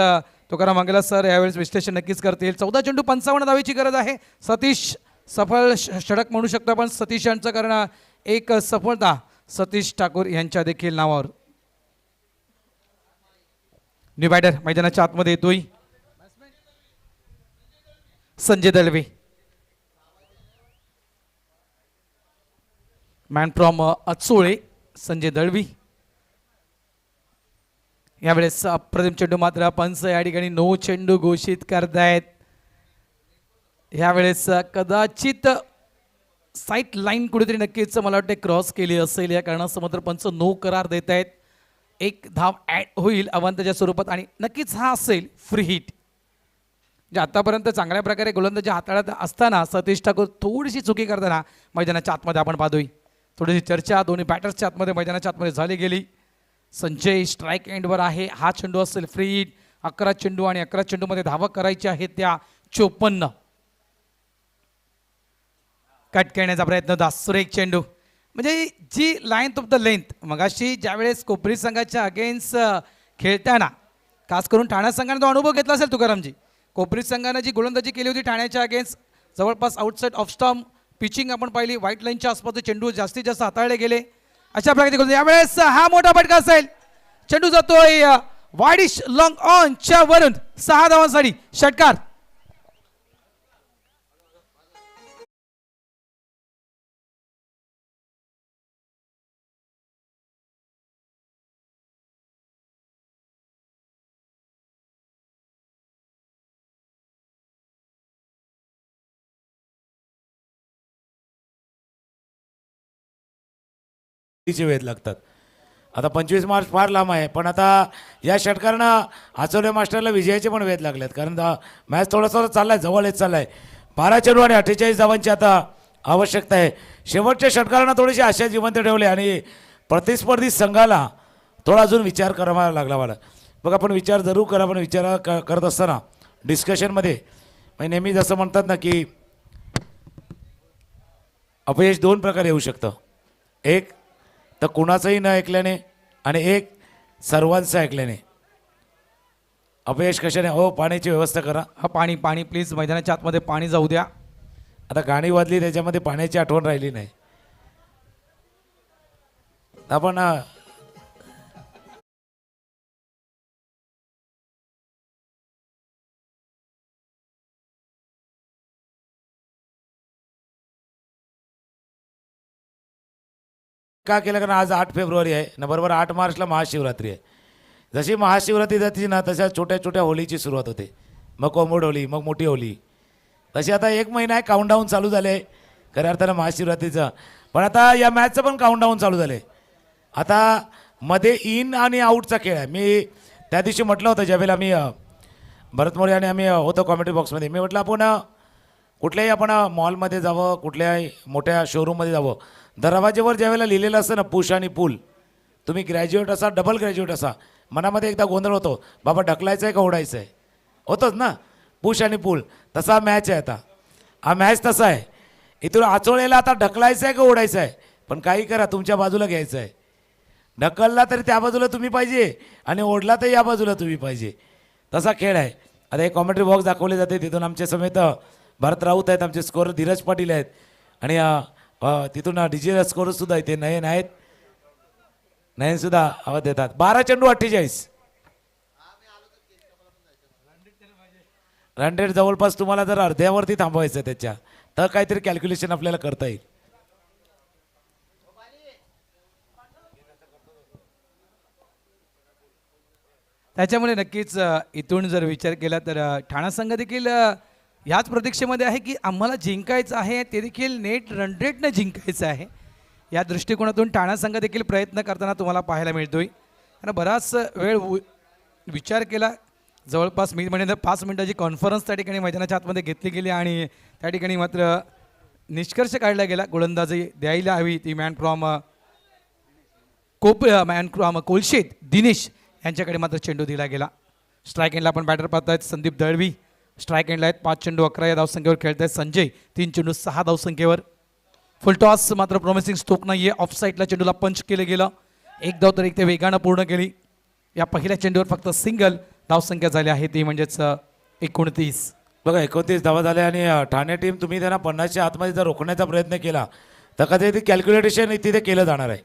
तुकाराम मंगला सर यावेळेस विश्लेषण नक्कीच करतील. 14 चेंडू 55 धावेची गरज आहे. सतीश सफळ षटक म्हणू शकतो आपण. सतीश यांचं कारण एक सफलता सतीश ठाकूर यांच्या देखील नावावर. न्यू बॅटर मैदानाच्या आतमध्ये येतोय संजय दळवी. Man from Achole Sanjay Dalvi. यावेळेस अप्रतिम चेंडू मात्र पंच या ठिकाणी 9 चेंडू घोषित करतायत. यावेळेस कदाचित साईट लाईन कुठेतरी नक्कीच मला वाटते क्रॉस केली असेल. या कारणास्तव मात्र पंच नो करार देत आहेत. एक धाव ॲड होईल अवांतच्या स्वरूपात आणि नक्कीच हा असेल फ्री हिट. जे आतापर्यंत चांगल्या प्रकारे गोलंदाजी हाताळत असताना सतीश ठाकूर थोडीशी चुकी करताना मैदानाच्या आतमध्ये आपण पाहतोय. थोडीशी चर्चा दोन्ही बॅटर्सच्या आतमध्ये मैदानाच्या आतमध्ये झाली गेली. संजय स्ट्राईक एंडवर आहे. हा चेंडू असेल फ्री हिट. 11 चेंडू आणि 11 चेंडूमध्ये धावा करायच्या आहेत त्या 54. कट करण्याचा प्रयत्न होता. सुरेख चेंडू म्हणजे जी लाईन ऑफ द लेंथ मगाशी ज्यावेळेस कोपरी संघाच्या अगेन्स्ट खेळताना खास करून ठाणा संघाने तो अनुभव घेतला असेल तुकारामजी. कोपरी संघाने जी गोलंदाजी केली होती ठाण्याच्या अगेन्स्ट जवळपास आउटसाईड ऑफ स्टंप पिचिंग आपण पाहिली. व्हाईट लाईनच्या आसपास चेंडू जास्तीत जास्त हाताळले गेले. अशा प्रकारे यावेळेस हा मोठा फटका असेल. चेंडू जातोय वाडिश लॉंग ऑनच्या वरून 6 धावांसाठी षटकार. चे वेध लागतात. आता 25 मार्च फार लांब आहे पण आता या षटकारानं आचवले मास्टरला विजयाचे पण वेध लागलेत. कारण मॅच थोडासा चाललाय जवळ येत चाललाय. 12 चेंडू आणि 48 धावांची आता आवश्यकता आहे. शेवटच्या षटकारानं थोडीशी आशा जिवंत ठेवले आणि प्रतिस्पर्धी संघाला थोडा अजून विचार करावा लागला. मला बघा आपण विचार जरूर करा. पण विचार करत असताना डिस्कशनमध्ये म्हणजे नेहमी जसं म्हणतात ना की अपयश 2 प्रकारे येऊ शकतं. एक तर कुणाचंही न ऐकल्याने आणि एक सर्वांचं ऐकल्याने. अपयश कशाने हो पाण्याची व्यवस्था करा. हा पाणी पाणी प्लीज मैदानाच्या आतमध्ये पाणी जाऊ द्या. आता गाणी वाजली त्याच्यामध्ये पाण्याची आठवण राहिली नाही. आपण का केलं कारण आज 8 फेब्रुवारी आहे ना बरोबर 8 मार्चला महाशिवरात्री आहे. जशी महाशिवरात्री जाते ना तशा छोट्या छोट्या होळीची सुरुवात होते. मग कोंबड होळी मग मोठी होळी. तशी आता 1 महिना आहे काउंटडाऊन चालू झाले खऱ्या अर्थानं महाशिवरात्रीचं. पण आता या मॅचचं पण काउंटडाऊन चालू झाले. आता मध्ये इन आणि आऊटचा खेळ आहे. मी त्या दिवशी म्हटलं होतं ज्यावेळेला मी भरत मोरे आणि आम्ही होतो कॉमेंट्री बॉक्समध्ये. मी म्हटलं आपण कुठल्याही आपण मॉलमध्ये जावं कुठल्याही मोठ्या शोरूममध्ये जावं दरवाजेवर ज्यावेळेला लिहिलेलं असतं ना पुश आणि पुल. तुम्ही ग्रॅज्युएट असा डबल ग्रॅज्युएट असा मनामध्ये एकदा गोंधळ होतो बाबा ढकलायचं आहे का ओढायचं आहे होतंच ना पुश आणि पुल. तसा मॅच आहे. आता हा मॅच तसा आहे. इथून आचोळेला आता ढकलायचं आहे का ओढायचं आहे. पण काही करा तुमच्या बाजूला घ्यायचं आहे. ढकलला तरी त्या बाजूला तुम्ही पाहिजे आणि ओढला तर या बाजूला तुम्ही पाहिजे. तसा खेळ आहे. आता हे कॉमेंट्री बॉक्स दाखवले जाते तिथून आमचे समेत भरत राऊत आहेत आमचे स्कोर धीरज पाटील आहेत आणि तिथून डिजिटल स्कोरसुद्धा इथे नयन आहेत. नयनसुद्धा आवाज देतात. 12 चेंडू 48 रन रेट जवळपास तुम्हाला जर अर्ध्यावरती थांबवायचं त्याच्या तर काहीतरी कॅल्क्युलेशन आपल्याला करता येईल. त्याच्यामुळे नक्कीच इथून जर विचार केला तर ठाणा संघ देखील ह्याच प्रतीक्षेमध्ये आहे की आम्हाला जिंकायचं आहे. ते देखील नेट रन रेटनं जिंकायचं आहे. या दृष्टिकोनातून ठाणा संघ देखील प्रयत्न करताना तुम्हाला पाहायला मिळतोय. आणि बराच वेळ विचार केला. जवळपास मी म्हणेन 5 मिनिटाची कॉन्फरन्स त्या ठिकाणी मैदानाच्या आतमध्ये घेतली गेली आणि त्या ठिकाणी मात्र निष्कर्ष काढला गेला. गोलंदाजी द्यायला हवी ती मॅन फ्रॉम कोलशेत दिनेश यांच्याकडे मात्र चेंडू दिला गेला. स्ट्राईक एंडला आपण बॅटर पाहतायत संदीप दळवी. स्ट्राईक एंडला आहेत. 5 चेंडू 11 या धावसंख्येवर खेळत आहेत संजय. 3 चेंडू 6 धावसंख्येवर. फुल टॉस मात्र प्रॉमिसिंग स्ट्रोक नाही आहे. ऑफ साईडला चेंडूला पंच केलं गेलं. 1 धाव तर एक ते वेगानं पूर्ण केली. या पहिल्या चेंडूवर फक्त सिंगल धावसंख्या झाली आहे ती म्हणजेच 29. बघा 29 धावा झाल्या आणि ठाणे टीम तुम्ही त्यांना 50च्या आतमध्ये जर रोखण्याचा प्रयत्न केला तर कधी ते कॅल्क्युलेशन तिथे केलं जाणार आहे.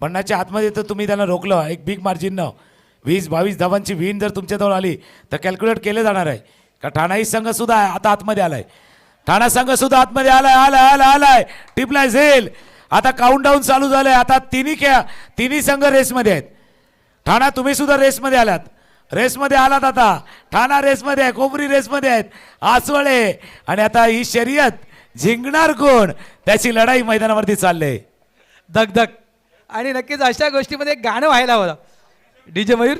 50च्या आतमध्ये तर तुम्ही त्यांना रोखलं एक बिग मार्जिननं 20-22 धावांची विन जर तुमच्याजवळ आली तर कॅल्क्युलेट केलं जाणार आहे. का ठाणाही संघसुद्धा आता आतमध्ये आलाय. ठाणा संघसुद्धा आतमध्ये आलाय टिपला झेल. आता काउंटडाऊन चालू झालंय. आता तिन्ही संघ रेसमध्ये आहेत. ठाणा तुम्ही सुद्धा रेसमध्ये आलात. रेसमध्ये आलात आता. ठाणा रेसमध्ये आहे, कोपरी रेसमध्ये आहेत, आसवळे. आणि आता ही शर्यत जिंकणार कोण त्याची लढाई मैदानावरती चालले. धगधग. आणि नक्कीच अशा गोष्टीमध्ये एक गाणं व्हायला हवं. डीजे मयूर.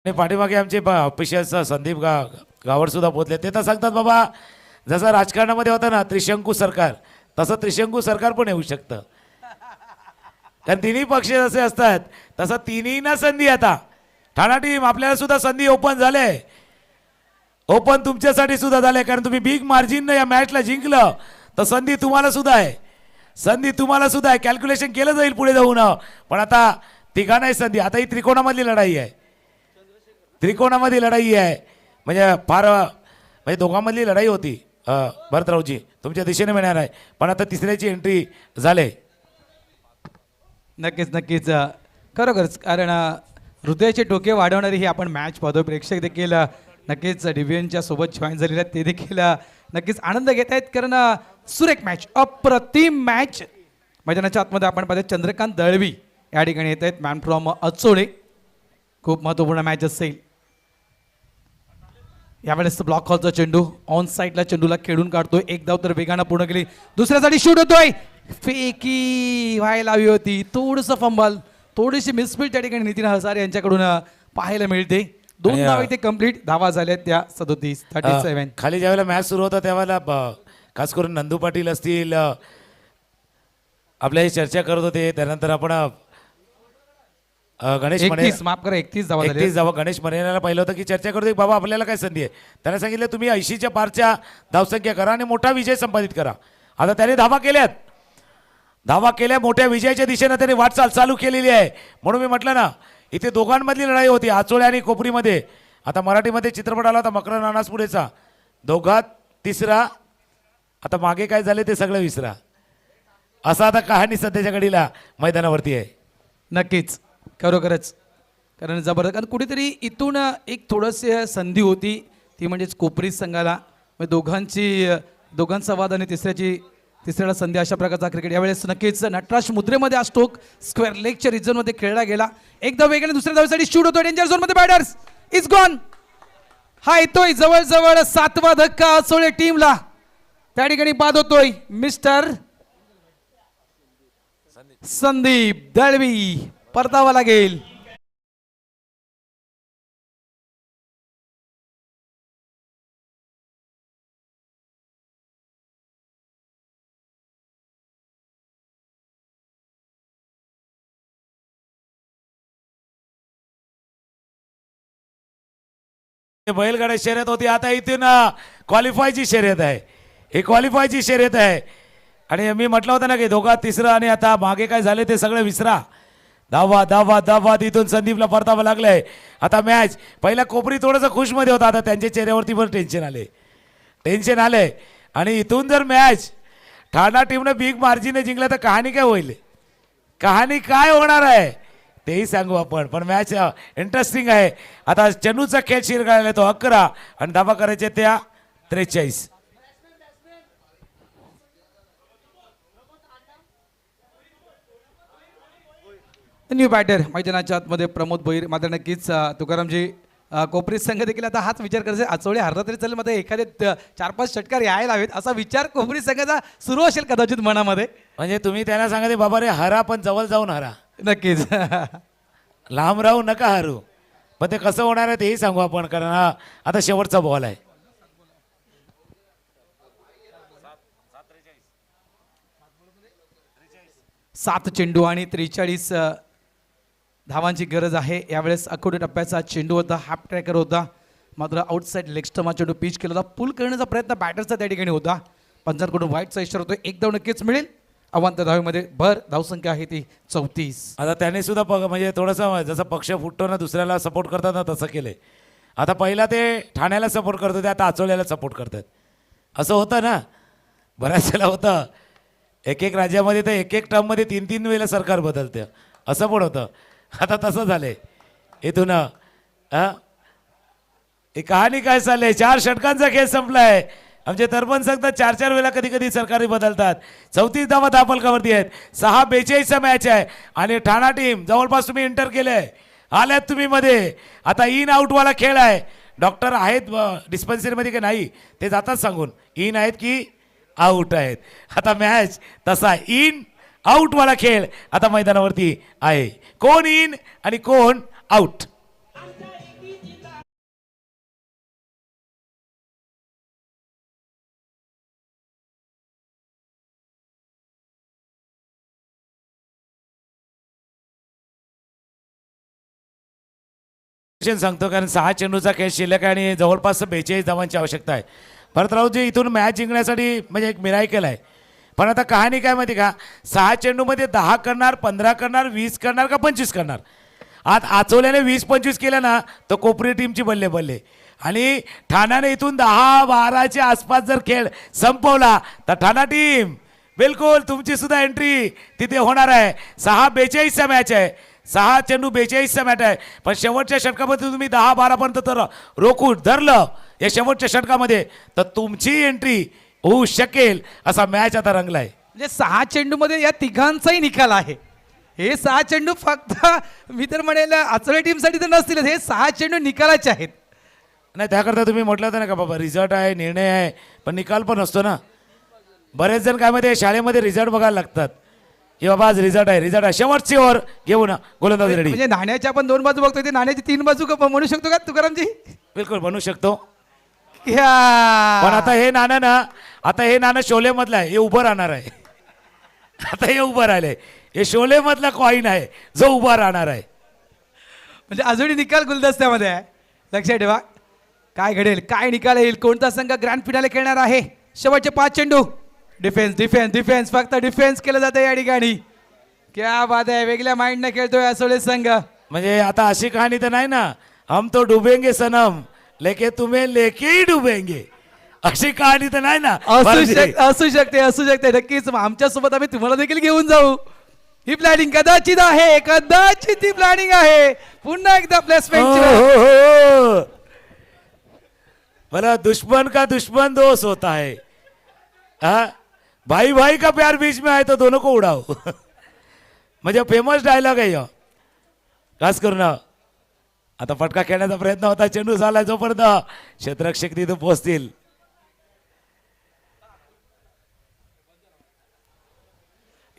आणि पाठीमागे आमचे ऑफिशियल्स संदीप गावड सुद्धा पोहोचले. ते तर सांगतात बाबा जसं राजकारणामध्ये होतं ना त्रिशंकू सरकार, तसं त्रिशंकू सरकार पण येऊ शकतं. कारण तिन्ही पक्ष जसे असतात तसं तिन्हींना संधी. आता ठाणा टीम आपल्याला सुद्धा संधी ओपन झाले. ओपन तुमच्यासाठी सुद्धा झाले कारण तुम्ही बिग मार्जिननं या मॅचला जिंकलं तर संधी तुम्हाला सुद्धा आहे. संधी तुम्हाला सुद्धा आहे. कॅल्क्युलेशन केलं जाईल पुढे जाऊन. पण आता तिघांनाही संधी. आता ही त्रिकोणामधली लढाई आहे. त्रिकोणामधली लढाई आहे म्हणजे फार म्हणजे दोघांमधली लढाई होती. भरतरावजी तुमच्या दिशेने मिळणार आहे. पण आता तिसऱ्याची एंट्री झाले. नक्कीच खरोखरच कारण हृदयाचे टोके वाढवणारी ही आपण मॅच पाहतो. प्रेक्षक देखील नक्कीच डिव्हिजनच्या सोबत जॉईन झालेले आहेत. ते देखील नक्कीच आनंद घेत आहेत कारण सुरेख मॅच, अप्रतिम मॅच. मैदानाच्या आतमध्ये आपण पाहतो चंद्रकांत दळवी या ठिकाणी येत आहेत, मॅन फ्रॉम अचोळे. खूप महत्त्वपूर्ण मॅच असेल. यावेळेस ब्लॉक हॉलचा चेंडू ऑन साईडला चेंडूला खेळून काढतोय. एक धाव तर वेगानं पूर्ण केली. दुसऱ्यासाठी शूट होतोय. फेकी व्हायला हवी होती. थोडंसं फंबल, थोडीशी मिसफील्ड त्या ठिकाणी नितीन हसारे यांच्याकडून पाहायला मिळते. 2 धावा इथे कंप्लीट. धावा झाल्या त्या 37. खाली ज्यावेळेला मॅच सुरू होता त्यावेळेला खास करून नंदू पाटील असतील आपल्याशी चर्चा करत होते. त्यानंतर आपण गणेश 31 माफ करा 31 धावा झाल्या. 31 धावा गणेश मरेनाला पाहिलं होतं की चर्चा करतो की बाबा आपल्याला काय संधी आहे. त्याने सांगितलं तुम्ही 80च्या पारच्या धावसंख्या करा आणि मोठा विजय संपादित करा. आता त्याने धावा केल्या. मोठ्या विजयाच्या दिशेनं त्याने वाटचाल चालू केलेली आहे. म्हणून मी म्हटलं ना इथे दोघांमधली लढाई होती आचोळे आणि कोपरीमध्ये. आता मराठीमध्ये चित्रपट आला होता मकरा नानासपुरेचा. दोघात तिसरा. आता मागे काय झाले ते सगळं विसरा. असा आता कहाणी सध्याच्या घडीला मैदानावरती आहे. नक्कीच खरोखरच कारण जबरदस्त. कारण कुठेतरी इथून एक थोडंसं संधी होती ती म्हणजेच कोपरी संघाला. दोघांचा वाद आणि तिसऱ्याला संधी. अशा प्रकारचा क्रिकेट यावेळेस नक्कीच नटराज मुद्रेमध्ये हा स्टोक स्क्वेअर लेगच्या रिजनमध्ये खेळला गेला. एकदा वेगळ्या दुसऱ्या धावेसाठी शूट होतो. डेंजर झोनमध्ये बॅटर्स इज गॉन. हा येतोय जवळ 7वा धक्का अचोळे टीमला. त्या ठिकाणी बाद होतोय मिस्टर संदीप दळवी. परतावा लागेल. बैलगाड्या शर्यत होती. आता इथून क्वालिफायची शर्यत आहे. ही क्वालिफायची शर्यत आहे. आणि मी म्हटलं होतं ना की दोघात तिसरं आणि आता मागे काय झाले ते सगळं विसरा. धावा तिथून संदीपला परतावा लागलाय. आता मॅच पहिला कोपरी थोडंसं खुशमध्ये होता. आता त्यांच्या चेहऱ्यावरती पण टेन्शन आले. आणि इथून जर मॅच ठाणा टीमनं बिग मार्जिनने जिंकला तर कहाणी काय होईल, कहाणी काय होणार आहे तेही सांगू आपण. पण मॅच इंटरेस्टिंग आहे. आता चेंडूचा खेळ शिरगाळला तो 11 आणि धावा करायचे त्या 43. न्यू बॅटर मैदानाच्या आतमध्ये प्रमोद भोईर. मात्र नक्कीच तुकारामजी कोपरी संघ देखील आता हाच विचार करायचा. आचोळे हरला तरी चालेल, मध्ये एखादे 4-5 षटकार यायला हवेत असा विचार कोपरी संघाचा सुरू असेल कदाचित मनामध्ये. म्हणजे तुम्ही त्यांना सांगा बाबा रे हरा पण जवळ जाऊन हरा. नक्कीच लांब राहू नका हरू. पण ते कसं होणार आहे तेही सांगू आपण कारण हा आता शेवटचा बॉल आहे. 7 चेंडू आणि 43 धावांची गरज आहे. यावेळेस अकोटे टप्प्याचा चेंडू होता, हाफ ट्रॅकर होता. मात्र आउटसाईड लेग स्टंपचा चेंडू पिच केला होता. पुल करण्याचा प्रयत्न बॅटरचा त्या ठिकाणी होता. पंचांकडून वाईटचा इशारा होतो. एक धाव नक्कीच मिळेल. अवांतर धावेमध्ये भर धावसंख्या आहे ती 34. आता त्याने सुद्धा म्हणजे थोडंसं जसं पक्ष फुटतो ना दुसऱ्याला सपोर्ट करतात ना तसं केलंय. आता पहिला ते ठाण्याला सपोर्ट करत होते, आता आचोल्याला सपोर्ट करतात. असं होतं ना, बऱ्याच वेळेला होतं. एक एक राज्यामध्ये तर एक एक टर्ममध्ये 3-3 वेळेला सरकार बदलतं, असं पण होतं. आता तसं झालंय इथून. ही कहाणी काय चाललंय? 4 षटकांचा खेळ संपलाय. आमचे तरपण सांगतात 4-4 वेळेला कधी कधी सरकारी बदलतात. 34 धावा धापलकावरती आहेत. 6:42 मॅच आहे आणि ठाणा टीम जवळपास तुम्ही एंटर केलंय, आल्यात तुम्ही मध्ये. आता इन आउटवाला खेळ आहे. डॉक्टर आहेत डिस्पेन्सरीमध्ये की नाही ते जातात सांगून, इन आहेत की आउट आहेत. आता मॅच तसा इन आउटवाला खेळ आता मैदानावरती आहे. कोण इन आणि कोण आउट? सांगतो कारण 6 चेंडूचा खेळ शिल्लक आहे आणि जवळपास 42 धावांची आवश्यकता आहे. भरतरावजी इथून मॅच जिंकण्यासाठी म्हणजे एक मिरायकल आहे. पण आता कहाणी काय माहिती का, 6 चेंडूमध्ये 10 करणार, 15 करणार, 20 करणार का 25 करणार? आज आचोल्याने 20-25 केलं ना तर कोपरी टीमची बल्ले बल्ले. आणि ठाण्याने इथून 10-12च्या आसपास जर खेळ संपवला तर ठाणा टीम बिलकुल तुमची सुद्धा एंट्री तिथे होणार आहे. 6:42चा मॅच आहे, 6 चेंडू 42चा मॅच आहे. पण शेवटच्या षटकामध्ये तुम्ही 10-12 पर्यंत तर रोखून धरलं या शेवटच्या षटकामध्ये तर तुमची एंट्री होऊ शकेल असा मॅच आता रंगलाय. म्हणजे 6 चेंडूमध्ये या तिघांचाही निकाल आहे. हे 6 चेंडू फक्त मी तर म्हणेल आचोले टीमसाठी तर नसतील, हे 6 चेंडू निकालाचे आहेत. नाही त्याकरता तुम्ही म्हटलं होतं ना का बाबा रिझल्ट आहे, निर्णय आहे, पण निकाल पण असतो ना. बरेच जण काय माहिती शाळेमध्ये रिझल्ट बघायला लागतात की बाबा आज रिझल्ट आहे, रिझल्ट आहे, शेवटची ओव्हर घेऊ ना गोलंदाज रेडी. म्हणजे नाण्याच्या आपण 2 बाजू बघतोय, ते नाण्याची 3 बाजू का म्हणू शकतो का तुकारामजी? बिलकुल बनवू शकतो. पण पण आता हे नाणं ना, आता हे नाणं शोले मधलं आहे, हे उभं राहणार आहे. आता हे उभं राहिले, हे शोले मधला कॉईन आहे जो उभा राहणार आहे. म्हणजे अजूनही निकाल गुलदस्त्यामध्ये आहे. लक्षात ठेवा काय घडेल, काय निकाल येईल, कोणता संघ ग्रँड फिनाले खेळणार आहे. शेवटचे 5 चेंडू डिफेन्स डिफेन्स डिफेन्स, फक्त डिफेन्स केलं जातं या ठिकाणी. क्या बात आहे, वेगळ्या माइंडने खेळतोय आसोले संघ. म्हणजे आता अशी कहाणी तर नाही ना, हम तो डुबेंगे सनम लेके तुम्हें लेके ही डुबेंगे, अशी कहाणी तर नाही ना. असू शकते नक्कीच. आमच्या सोबत आम्ही तुम्हाला देखील घेऊन जाऊ. ही प्लॅनिंग कदाचित आहे, कदाचित ही प्लॅनिंग आहे. पुन्हा एकदा प्लेसमेंट. बोला दुश्मन का दुश्मन दोस्त होता है, भाई भाई का प्यार बीच में आए तो दोनों को उड़ाओ. म्हणजे फेमस डायलॉग आहे यो. खास करून आता फटका खेळण्याचा प्रयत्न होता, चेंडू झाला जोपर्यंत क्षेत्ररक्षक तिथे पोहोचतील.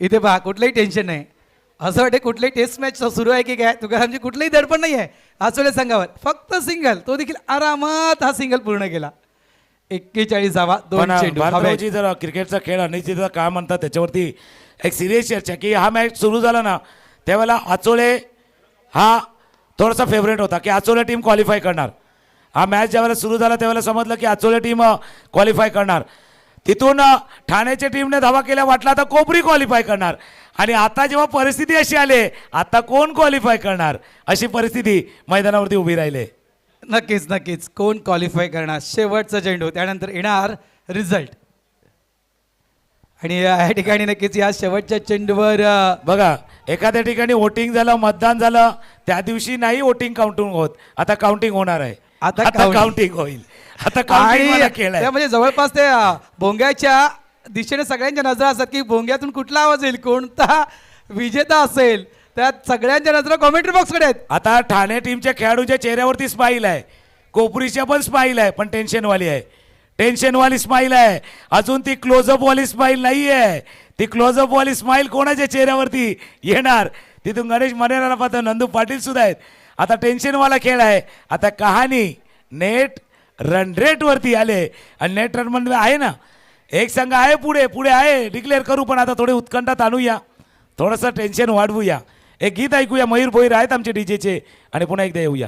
इथे पहा कुठलंही टेन्शन नाही. असं वाटते कुठलीही टेस्ट मॅच सुरू आहे की काय, तुकारामची कुठलंही दडपण नाही आहे आचोले संघावर. फक्त सिंगल, तो देखील आरामात हा सिंगल पूर्ण केला. 41 धावा 2 चेंडू. भारताची जर क्रिकेटचा खेळ अनिश्चित काय म्हणतात त्याच्यावरती एक सिरियस चर्चा की हा मॅच सुरू झाला ना त्यावेळेला आचोले हा थोडासा फेवरेट होता की आचोले टीम क्वालिफाय करणार. हा मॅच ज्यावेळेला सुरू झाला त्यावेळेला समजलं की आचोले टीम क्वालिफाय करणार. तिथून ठाण्याच्या टीमने धावा केल्या, वाटला आता कोपरी क्वालिफाय करणार. आणि आता जेव्हा परिस्थिती अशी आली, आता कोण क्वालिफाय करणार अशी परिस्थिती मैदानावरती उभी राहिली. नक्कीच नक्कीच कोण क्वालिफाय करणार, शेवटचा चेंडू, त्यानंतर येणार रिझल्ट. आणि या ठिकाणी नक्कीच या शेवटच्या चेंडूवर बघा एखाद्या ठिकाणी वोटिंग झालं, मतदान झालं, त्या दिवशी नाही वोटिंग काउंटिंग होत, आता काउंटिंग होणार आहे. आता काउंटिंग होईल. आता आणि म्हणजे जवळपास ते भोंग्याच्या दिशेने सगळ्यांच्या नजरा असतात की भोंग्यातून कुठला आवाज येईल, कोणता विजेता असेल. त्यात सगळ्यांच्या नजरा कॉमेंट्री बॉक्सकडे आहेत. आता ठाणे टीमच्या खेळाडूंच्या चेहऱ्यावरती स्माईल आहे, कोपरीच्या पण स्माईल आहे, पण टेन्शनवाली आहे, टेन्शनवाली स्माईल आहे. अजून ती क्लोजअप वाली स्माईल नाही आहे. ती क्लोजअप वाली स्माईल कोणाच्या चेहऱ्यावरती येणार? तिथून गणेश मनेराला पाहतो, नंदू पाटील सुद्धा आहेत. आता टेन्शनवाला खेळ आहे. आता कहाणी नेट रन रेट वरती आले आणि नेट रन मध्ये आहे ना, एक संघ आहे पुढे पुढे आहे, डिक्लेअर करू. पण आता थोडे उत्कंठात आणूया, थोडंसं टेन्शन वाढवूया. एक गीत ऐकूया, मयूर भोईर आहेत आमचे डीजेचे, आणि पुन्हा एकदा येऊया.